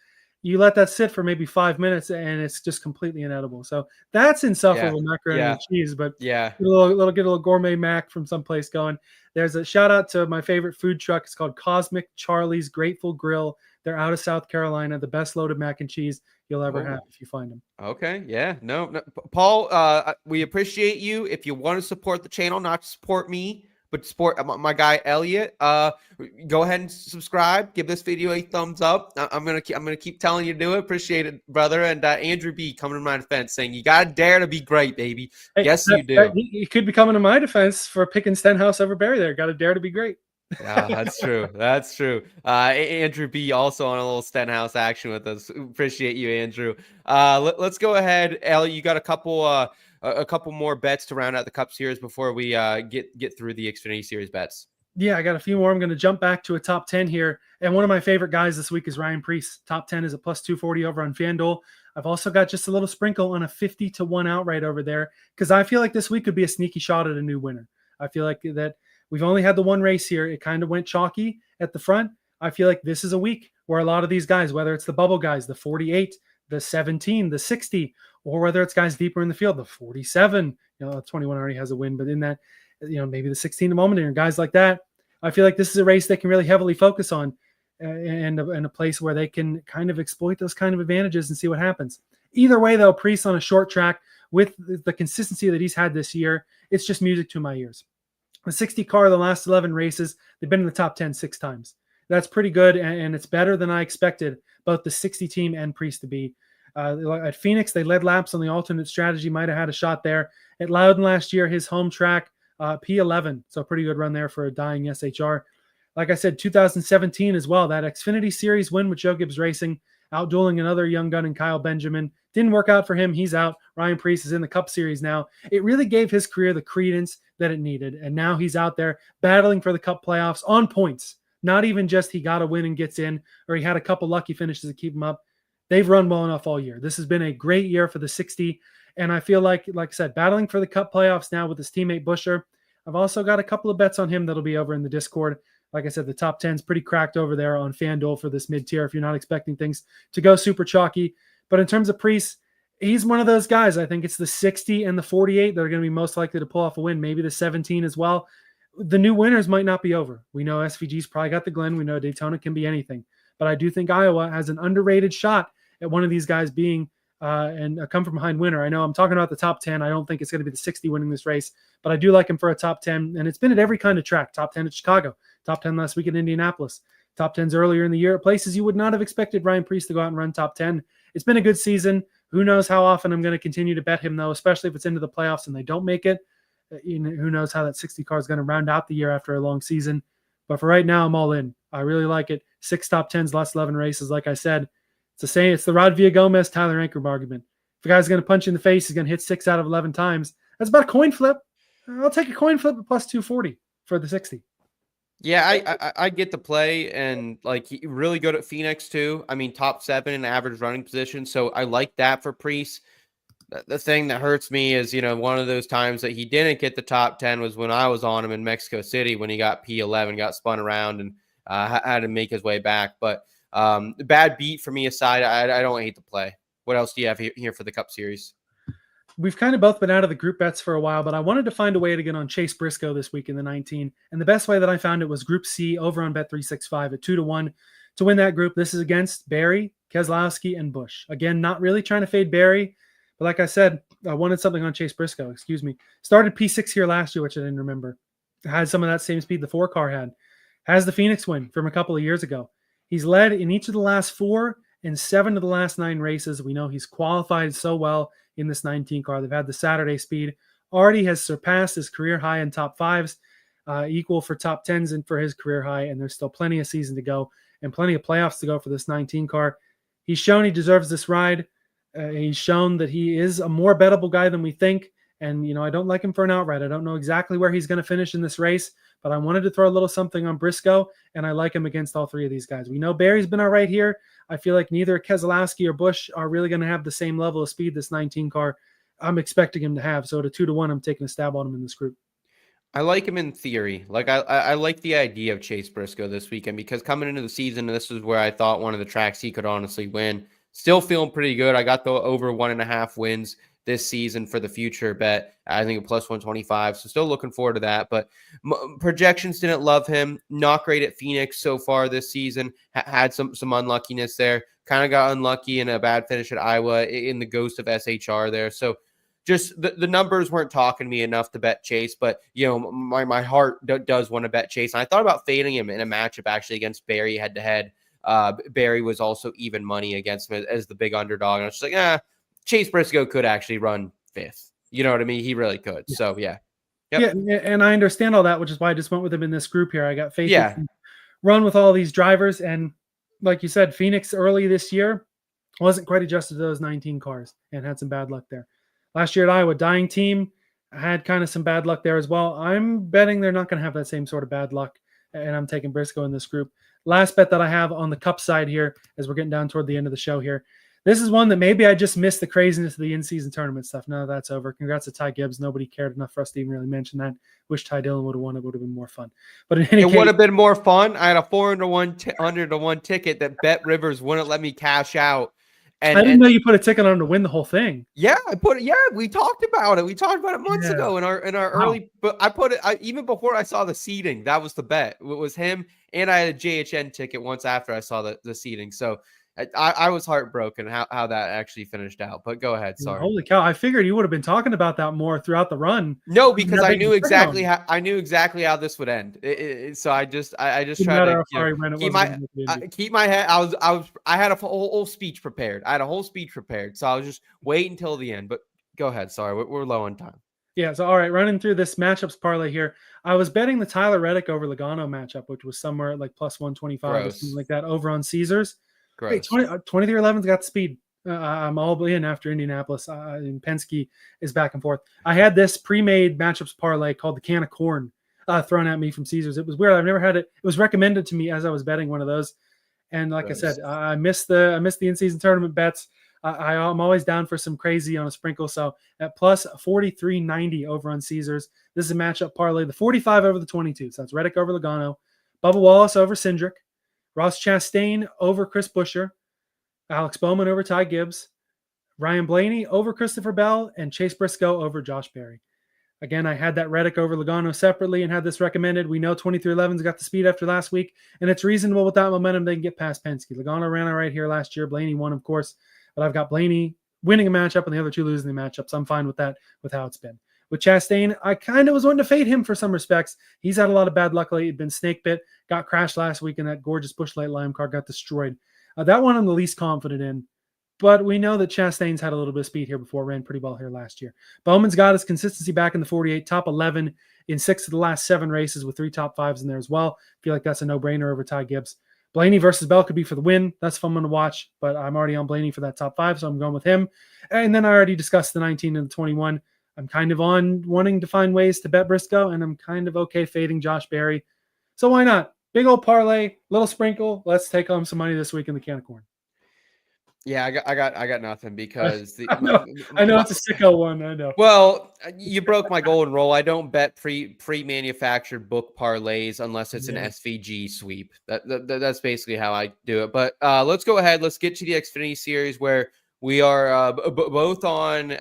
You let that sit for maybe 5 minutes and it's just completely inedible. So that's insufferable macaroni and cheese. But get a little gourmet mac from someplace going. There's a shout out to my favorite food truck. It's called Cosmic Charlie's Grateful Grill. They're out of South Carolina. The best loaded mac and cheese you'll ever have if you find them. Okay. Yeah. No. Paul, we appreciate you. If you want to support the channel, not support me, but support my guy Elliot, go ahead and subscribe. Give this video a thumbs up. I'm gonna keep telling you to do it. Appreciate it, brother. And Andrew B coming to my defense, saying you gotta dare to be great, baby. Hey, yes, you do. He could be coming to my defense for picking Stenhouse over Barry. There, got to dare to be great. Yeah, that's true. That's true. Andrew B also on a little Stenhouse action with us. Appreciate you, Andrew. Let's go ahead, Elliot. You got a couple more bets to round out the Cup Series before we get through the Xfinity Series bets. Yeah, I got a few more. I'm going to jump back to a top 10 here. And one of my favorite guys this week is Ryan Preece. Top 10 is a plus 240 over on FanDuel. I've also got just a little sprinkle on a 50-1 outright over there because I feel like this week could be a sneaky shot at a new winner. I feel like that we've only had the one race here. It kind of went chalky at the front. I feel like this is a week where a lot of these guys, whether it's the bubble guys, the 48, the 17, the 60, or whether it's guys deeper in the field, the 47, 21 already has a win, but in that, maybe the 16 a moment and guys like that, I feel like this is a race they can really heavily focus on and a place where they can kind of exploit those kind of advantages and see what happens. Either way, though, Preece on a short track with the consistency that he's had this year, it's just music to my ears. The 60 car, the last 11 races, they've been in the top 10 6 times. That's pretty good, and it's better than I expected both the 60 team and Preece to be. At Phoenix, they led laps on the alternate strategy, might have had a shot there. At Loudon last year, his home track, P11, so a pretty good run there for a dying SHR. Like I said, 2017 as well, that Xfinity Series win with Joe Gibbs Racing, outdueling another young gun in Kyle Benjamin. Didn't work out for him. He's out. Ryan Preece is in the Cup Series now. It really gave his career the credence that it needed, and now he's out there battling for the Cup playoffs on points. Not even just he got a win and gets in, or he had a couple lucky finishes to keep him up. They've run well enough all year. This has been a great year for the 60, and I feel like I said, battling for the Cup playoffs now with his teammate Buescher. I've also got a couple of bets on him that'll be over in the Discord. Like I said, the top 10 is pretty cracked over there on FanDuel for this mid-tier if you're not expecting things to go super chalky. But in terms of Preece, he's one of those guys. I think it's the 60 and the 48 that are going to be most likely to pull off a win, maybe the 17 as well. The new winners might not be over. We know SVG's probably got the Glen. We know Daytona can be anything. But I do think Iowa has an underrated shot at one of these guys being and a come-from-behind winner. I know I'm talking about the top 10. I don't think it's going to be the 60 winning this race, but I do like him for a top 10. And it's been at every kind of track. Top 10 at Chicago, top 10 last week at Indianapolis, top 10s earlier in the year at places you would not have expected Ryan Preece to go out and run top 10. It's been a good season. Who knows how often I'm going to continue to bet him, though, especially if it's into the playoffs and they don't make it. Who knows how that 60 car is going to round out the year after a long season. But for right now, I'm all in. I really like it. 6 top 10s, last 11 races. Like I said, it's the same. It's the Rod Villagomez, Tyler Ankrum argument. If a guy's going to punch you in the face, he's going to hit 6 out of 11 times. That's about a coin flip. I'll take a coin flip at plus 240 for the 60. Yeah, I get the play, and like really good at Phoenix too. I mean, top 7 in average running position. So I like that for Preece. The thing that hurts me is, one of those times that he didn't get the top 10 was when I was on him in Mexico City when he got P11, got spun around and had to make his way back. But the bad beat for me aside, I don't hate the play. What else do you have here for the Cup Series? We've kind of both been out of the group bets for a while, but I wanted to find a way to get on Chase Briscoe this week in the 19. And the best way that I found it was Group C over on Bet365 at 2-1 to win that group. This is against Barry, Keselowski, and Busch. Again, not really trying to fade Barry, but like I said, I wanted something on Chase Briscoe. Started P6 here last year, which I didn't remember. Had some of that same speed the 4 car had. Has the Phoenix win from a couple of years ago. He's led in each of the last 4 and 7 of the last 9 races. We know he's qualified so well in this 19 car. They've had the Saturday speed. Already has surpassed his career high in top 5s. equal for top 10s and for his career high, and there's still plenty of season to go and plenty of playoffs to go for this 19 car. He's shown he deserves this ride. He's shown that he is a more bettable guy than we think. And, I don't like him for an outright. I don't know exactly where he's going to finish in this race, but I wanted to throw a little something on Briscoe, and I like him against all three of these guys. We know Barry's been all right here. I feel like neither Keselowski or Busch are really going to have the same level of speed this 19 car I'm expecting him to have. So at a 2-1, I'm taking a stab on him in this group. I like him in theory. Like I like the idea of Chase Briscoe this weekend because coming into the season, this is where I thought one of the tracks he could honestly win. Still feeling pretty good. I got the over 1.5 wins this season for the future bet. I think a plus 125. So still looking forward to that. But projections didn't love him. Not great at Phoenix so far this season. Had some unluckiness there. Kind of got unlucky in a bad finish at Iowa in the ghost of SHR there. So just the numbers weren't talking to me enough to bet Chase, but my heart does want to bet Chase. And I thought about fading him in a matchup actually against Barry head to head. Barry was also even money against him as the big underdog. And I was just like, Chase Briscoe could actually run 5th. You know what I mean? He really could. Yeah. So yeah. Yep. Yeah, and I understand all that, which is why I just went with him in this group here. I got faith in run with all these drivers, and like you said, Phoenix early this year wasn't quite adjusted to those 19 cars and had some bad luck there. Last year at Iowa, dying team, had kind of some bad luck there as well. I'm betting they're not going to have that same sort of bad luck, and I'm taking Briscoe in this group. Last bet that I have on the Cup side here, as we're getting down toward the end of the show here. This is one that maybe I just missed the craziness of the in-season tournament stuff. Now that's over. Congrats to Ty Gibbs. Nobody cared enough for us to even really mention that. Wish Ty Dillon would have won. It would have been more fun. But in any case, it would have been more fun. I had a 400-1 ticket that BetRivers wouldn't let me cash out. And, I didn't know you put a ticket on to win the whole thing. Yeah, I put it. Yeah, we talked about it. We talked about it months ago in our early. But I put it even before I saw the seeding. That was the bet. It was him, and I had a JHN ticket once after I saw the seeding. So I was heartbroken how that actually finished out. But go ahead. Sorry. Holy cow! I figured you would have been talking about that more throughout the run. No, because I knew exactly how this would end. So I just tried to keep my head. I had a whole speech prepared. So I was just waiting until the end. But go ahead. Sorry, we're low on time. Yeah. So all right, running through this matchups parlay here. I was betting the Tyler Reddick over Logano matchup, which was somewhere at like plus 125 or something like that over on Caesars. Hey, 2311's got the speed. I'm all in after Indianapolis, and Penske is back and forth. I had this pre-made matchups parlay called the Can of Corn thrown at me from Caesars. It was weird. I've never had it. It was recommended to me as I was betting one of those. And like I said, I missed the in-season tournament bets. I'm always down for some crazy on a sprinkle. So at plus 43.90 over on Caesars, this is a matchup parlay. The 45 over the 22. So that's Reddick over Logano, Bubba Wallace over Cindric, Ross Chastain over Chris Buescher, Alex Bowman over Ty Gibbs, Ryan Blaney over Christopher Bell, and Chase Briscoe over Josh Berry. Again, I had that Reddick over Logano separately and had this recommended. We know 2311's got the speed after last week, and it's reasonable with that momentum they can get past Penske. Logano ran it right here last year. Blaney won, of course, but I've got Blaney winning a matchup and the other two losing the matchup, so I'm fine with that, with how it's been. With Chastain, I kind of was wanting to fade him for some respects. He's had a lot of bad luck lately. He'd been snake bit, got crashed last week in that gorgeous Busch Light Lime car, got destroyed. That one I'm the least confident in, but we know that Chastain's had a little bit of speed here before, ran pretty well here last year. Bowman's got his consistency back in the 48, top 11 in 6 of the last 7 races with 3 top 5s in there as well. Feel like that's a no-brainer over Ty Gibbs. Blaney versus Bell could be for the win. That's fun one to watch, but I'm already on Blaney for that top 5, so I'm going with him. And then I already discussed the 19 and the 21. I'm kind of on wanting to find ways to bet Briscoe, and I'm kind of okay fading Josh Berry. So why not? Big old parlay, little sprinkle. Let's take home some money this week in the Can of Corn. Yeah, I got nothing because I know it's a sicko one. I know. Well, you broke my golden rule. I don't bet pre-manufactured book parlays unless it's an SVG sweep. That's basically how I do it. But let's go ahead. Let's get to the Xfinity series where we are both on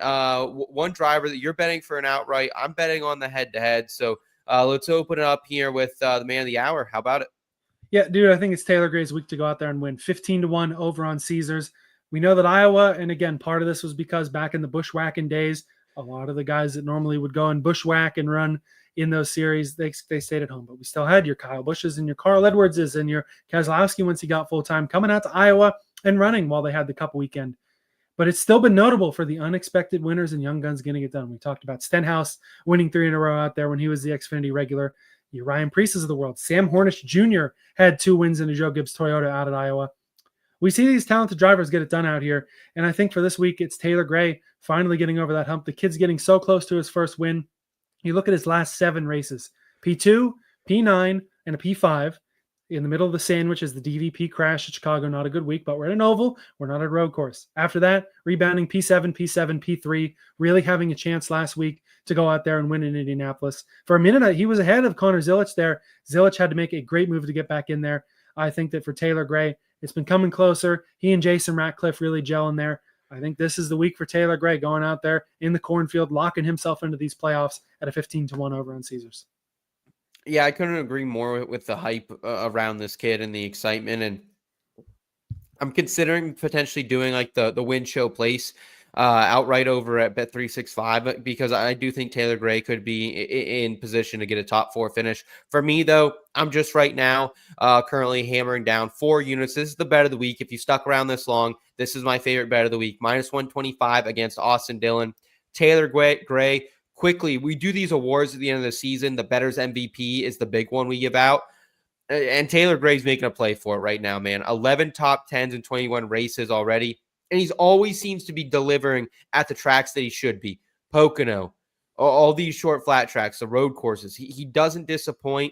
one driver that you're betting for an outright. I'm betting on the head-to-head. So let's open it up here with the man of the hour. How about it? Yeah, dude, I think it's Taylor Gray's week to go out there and win 15-1 over on Caesars. We know that Iowa, and again, part of this was because back in the bushwhacking days, a lot of the guys that normally would go and bushwhack and run in those series, they stayed at home. But we still had your Kyle Bushes and your Carl Edwardses and your Keselowski once he got full-time coming out to Iowa and running while they had the Cup weekend. But it's still been notable for the unexpected winners and young guns getting it done. We talked about Stenhouse winning 3 in a row out there when he was the Xfinity regular. your Ryan Preeces of the world. Sam Hornish Jr. had 2 wins in a Joe Gibbs Toyota out at Iowa. We see these talented drivers get it done out here, and I think for this week, it's Taylor Gray finally getting over that hump. The kid's getting so close to his first win. You look at his last 7 races, P2, P9, and a P5. In the middle of the sandwich is the DVP crash at Chicago. Not a good week, but we're at an oval. We're not at a road course. After that, rebounding P7, P7, P3, really having a chance last week to go out there and win in Indianapolis. For a minute, he was ahead of Connor Zilic there. Zilic had to make a great move to get back in there. I think that for Taylor Gray, it's been coming closer. He and Jason Ratcliffe really gelling there. I think this is the week for Taylor Gray, going out there in the cornfield, locking himself into these playoffs at a 15-1 over on Caesars. Yeah, I couldn't agree more with the hype around this kid and the excitement. And I'm considering potentially doing like the win show place outright over at Bet365 because I do think Taylor Gray could be in position to get a top 4 finish. For me, though, I'm just right now currently hammering down 4 units. This is the bet of the week. If you stuck around this long, this is my favorite bet of the week. -125 against Austin Dillon. Taylor Gray. Quickly, we do these awards at the end of the season. The bettor's MVP is the big one we give out. And Taylor Gray's making a play for it right now, man. 11 top 10s in 21 races already. And he's always seems to be delivering at the tracks that he should be. Pocono, all these short flat tracks, the road courses. He doesn't disappoint.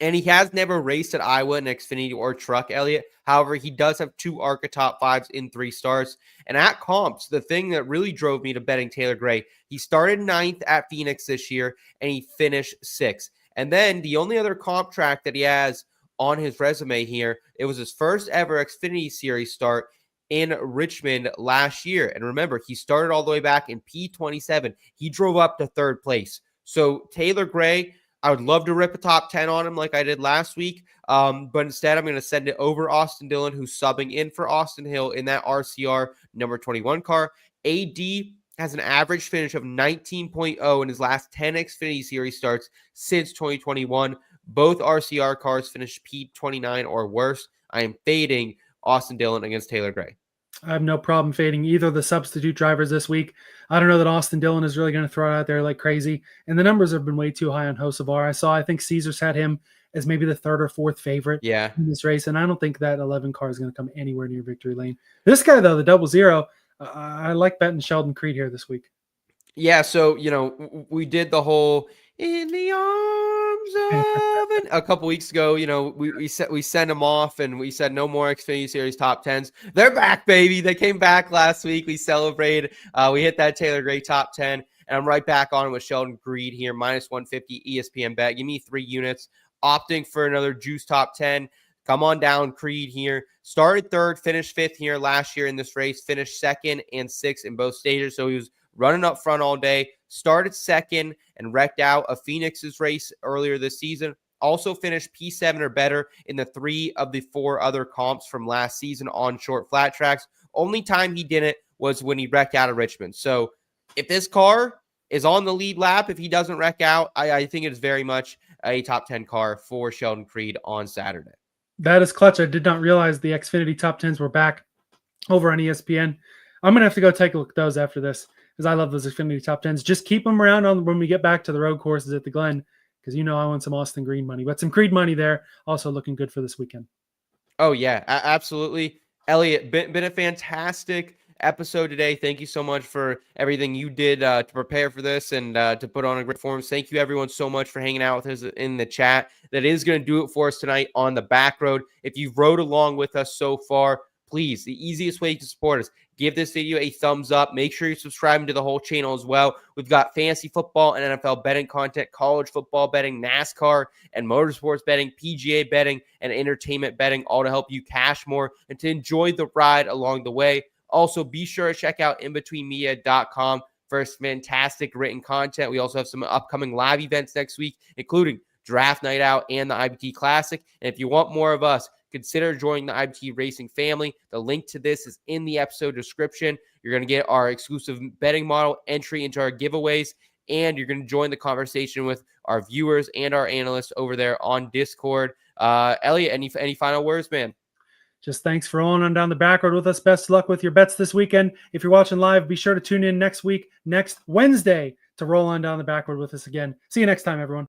And he has never raced at Iowa in Xfinity or Truck, Elliot. However, he does have 2 ARCA top 5s in 3 starts. And at comps, the thing that really drove me to betting Taylor Gray, he started 9th at Phoenix this year, and he finished 6th. And then the only other comp track that he has on his resume here, it was his first ever Xfinity Series start in Richmond last year. And remember, he started all the way back in P27. He drove up to 3rd place. So Taylor Gray, I would love to rip a top 10 on him like I did last week, but instead I'm going to send it over Austin Dillon, who's subbing in for Austin Hill in that RCR number 21 car. AD has an average finish of 19.0 in his last 10 Xfinity Series starts since 2021. Both RCR cars finished P29 or worse. I am fading Austin Dillon against Taylor Gray. I have no problem fading either of the substitute drivers this week. I don't know that Austin Dillon is really going to throw it out there like crazy. And the numbers have been way too high on Hocevar. I think Caesars had him as maybe the 3rd or 4th favorite in this race. And I don't think that 11 car is going to come anywhere near victory lane. This guy, though, the 00, I like betting Sheldon Creed here this week. Yeah, so, we did the whole in the arms of it a couple weeks ago. We sent them off and we said no more Xfinity Series top 10s. They're back, baby. They came back last week. We celebrated. We hit that Taylor Gray top 10, and I'm right back on with Sheldon Creed here, -150 ESPN bet. Give me 3 units. Opting for another juice top 10. Come on down, Creed here. Started 3rd, finished 5th here last year in this race. Finished 2nd and 6th in both stages. So he was running up front all day. Started 2nd and wrecked out a Phoenix's race earlier this season. Also finished P7 or better in the 3 of the 4 other comps from last season on short flat tracks. Only time he didn't was when he wrecked out of Richmond. So if this car is on the lead lap, if he doesn't wreck out, I think it is very much a top 10 car for Sheldon Creed on Saturday. That is clutch. I did not realize the Xfinity top 10s were back over on ESPN. I'm going to have to go take a look at those after this because I love those Xfinity top 10s. Just keep them around when we get back to the road courses at the Glen because I want some Austin Green money. But some Creed money there, also looking good for this weekend. Oh, yeah, absolutely. Elliot, been a fantastic episode today. Thank you so much for everything you did to prepare for this and to put on a great form. Thank you, everyone, so much for hanging out with us in the chat. That is going to do it for us tonight on the Backroad. If you've rode along with us so far, please, the easiest way to support us, give this video a thumbs up. Make sure you're subscribing to the whole channel as well. We've got fantasy football and NFL betting content, college football betting, NASCAR and motorsports betting, PGA betting, and entertainment betting, all to help you cash more and to enjoy the ride along the way. Also, be sure to check out inbetweenmedia.com for fantastic written content. We also have some upcoming live events next week, including Draft Night Out and the IBT Classic. And if you want more of us, consider joining the IBT Racing family. The link to this is in the episode description. You're going to get our exclusive betting model, entry into our giveaways, and you're going to join the conversation with our viewers and our analysts over there on Discord. Elliot, any final words, man? Just thanks for rolling on down the Backroad with us. Best of luck with your bets this weekend. If you're watching live, be sure to tune in next Wednesday, to roll on down the Backroad with us again. See you next time, everyone.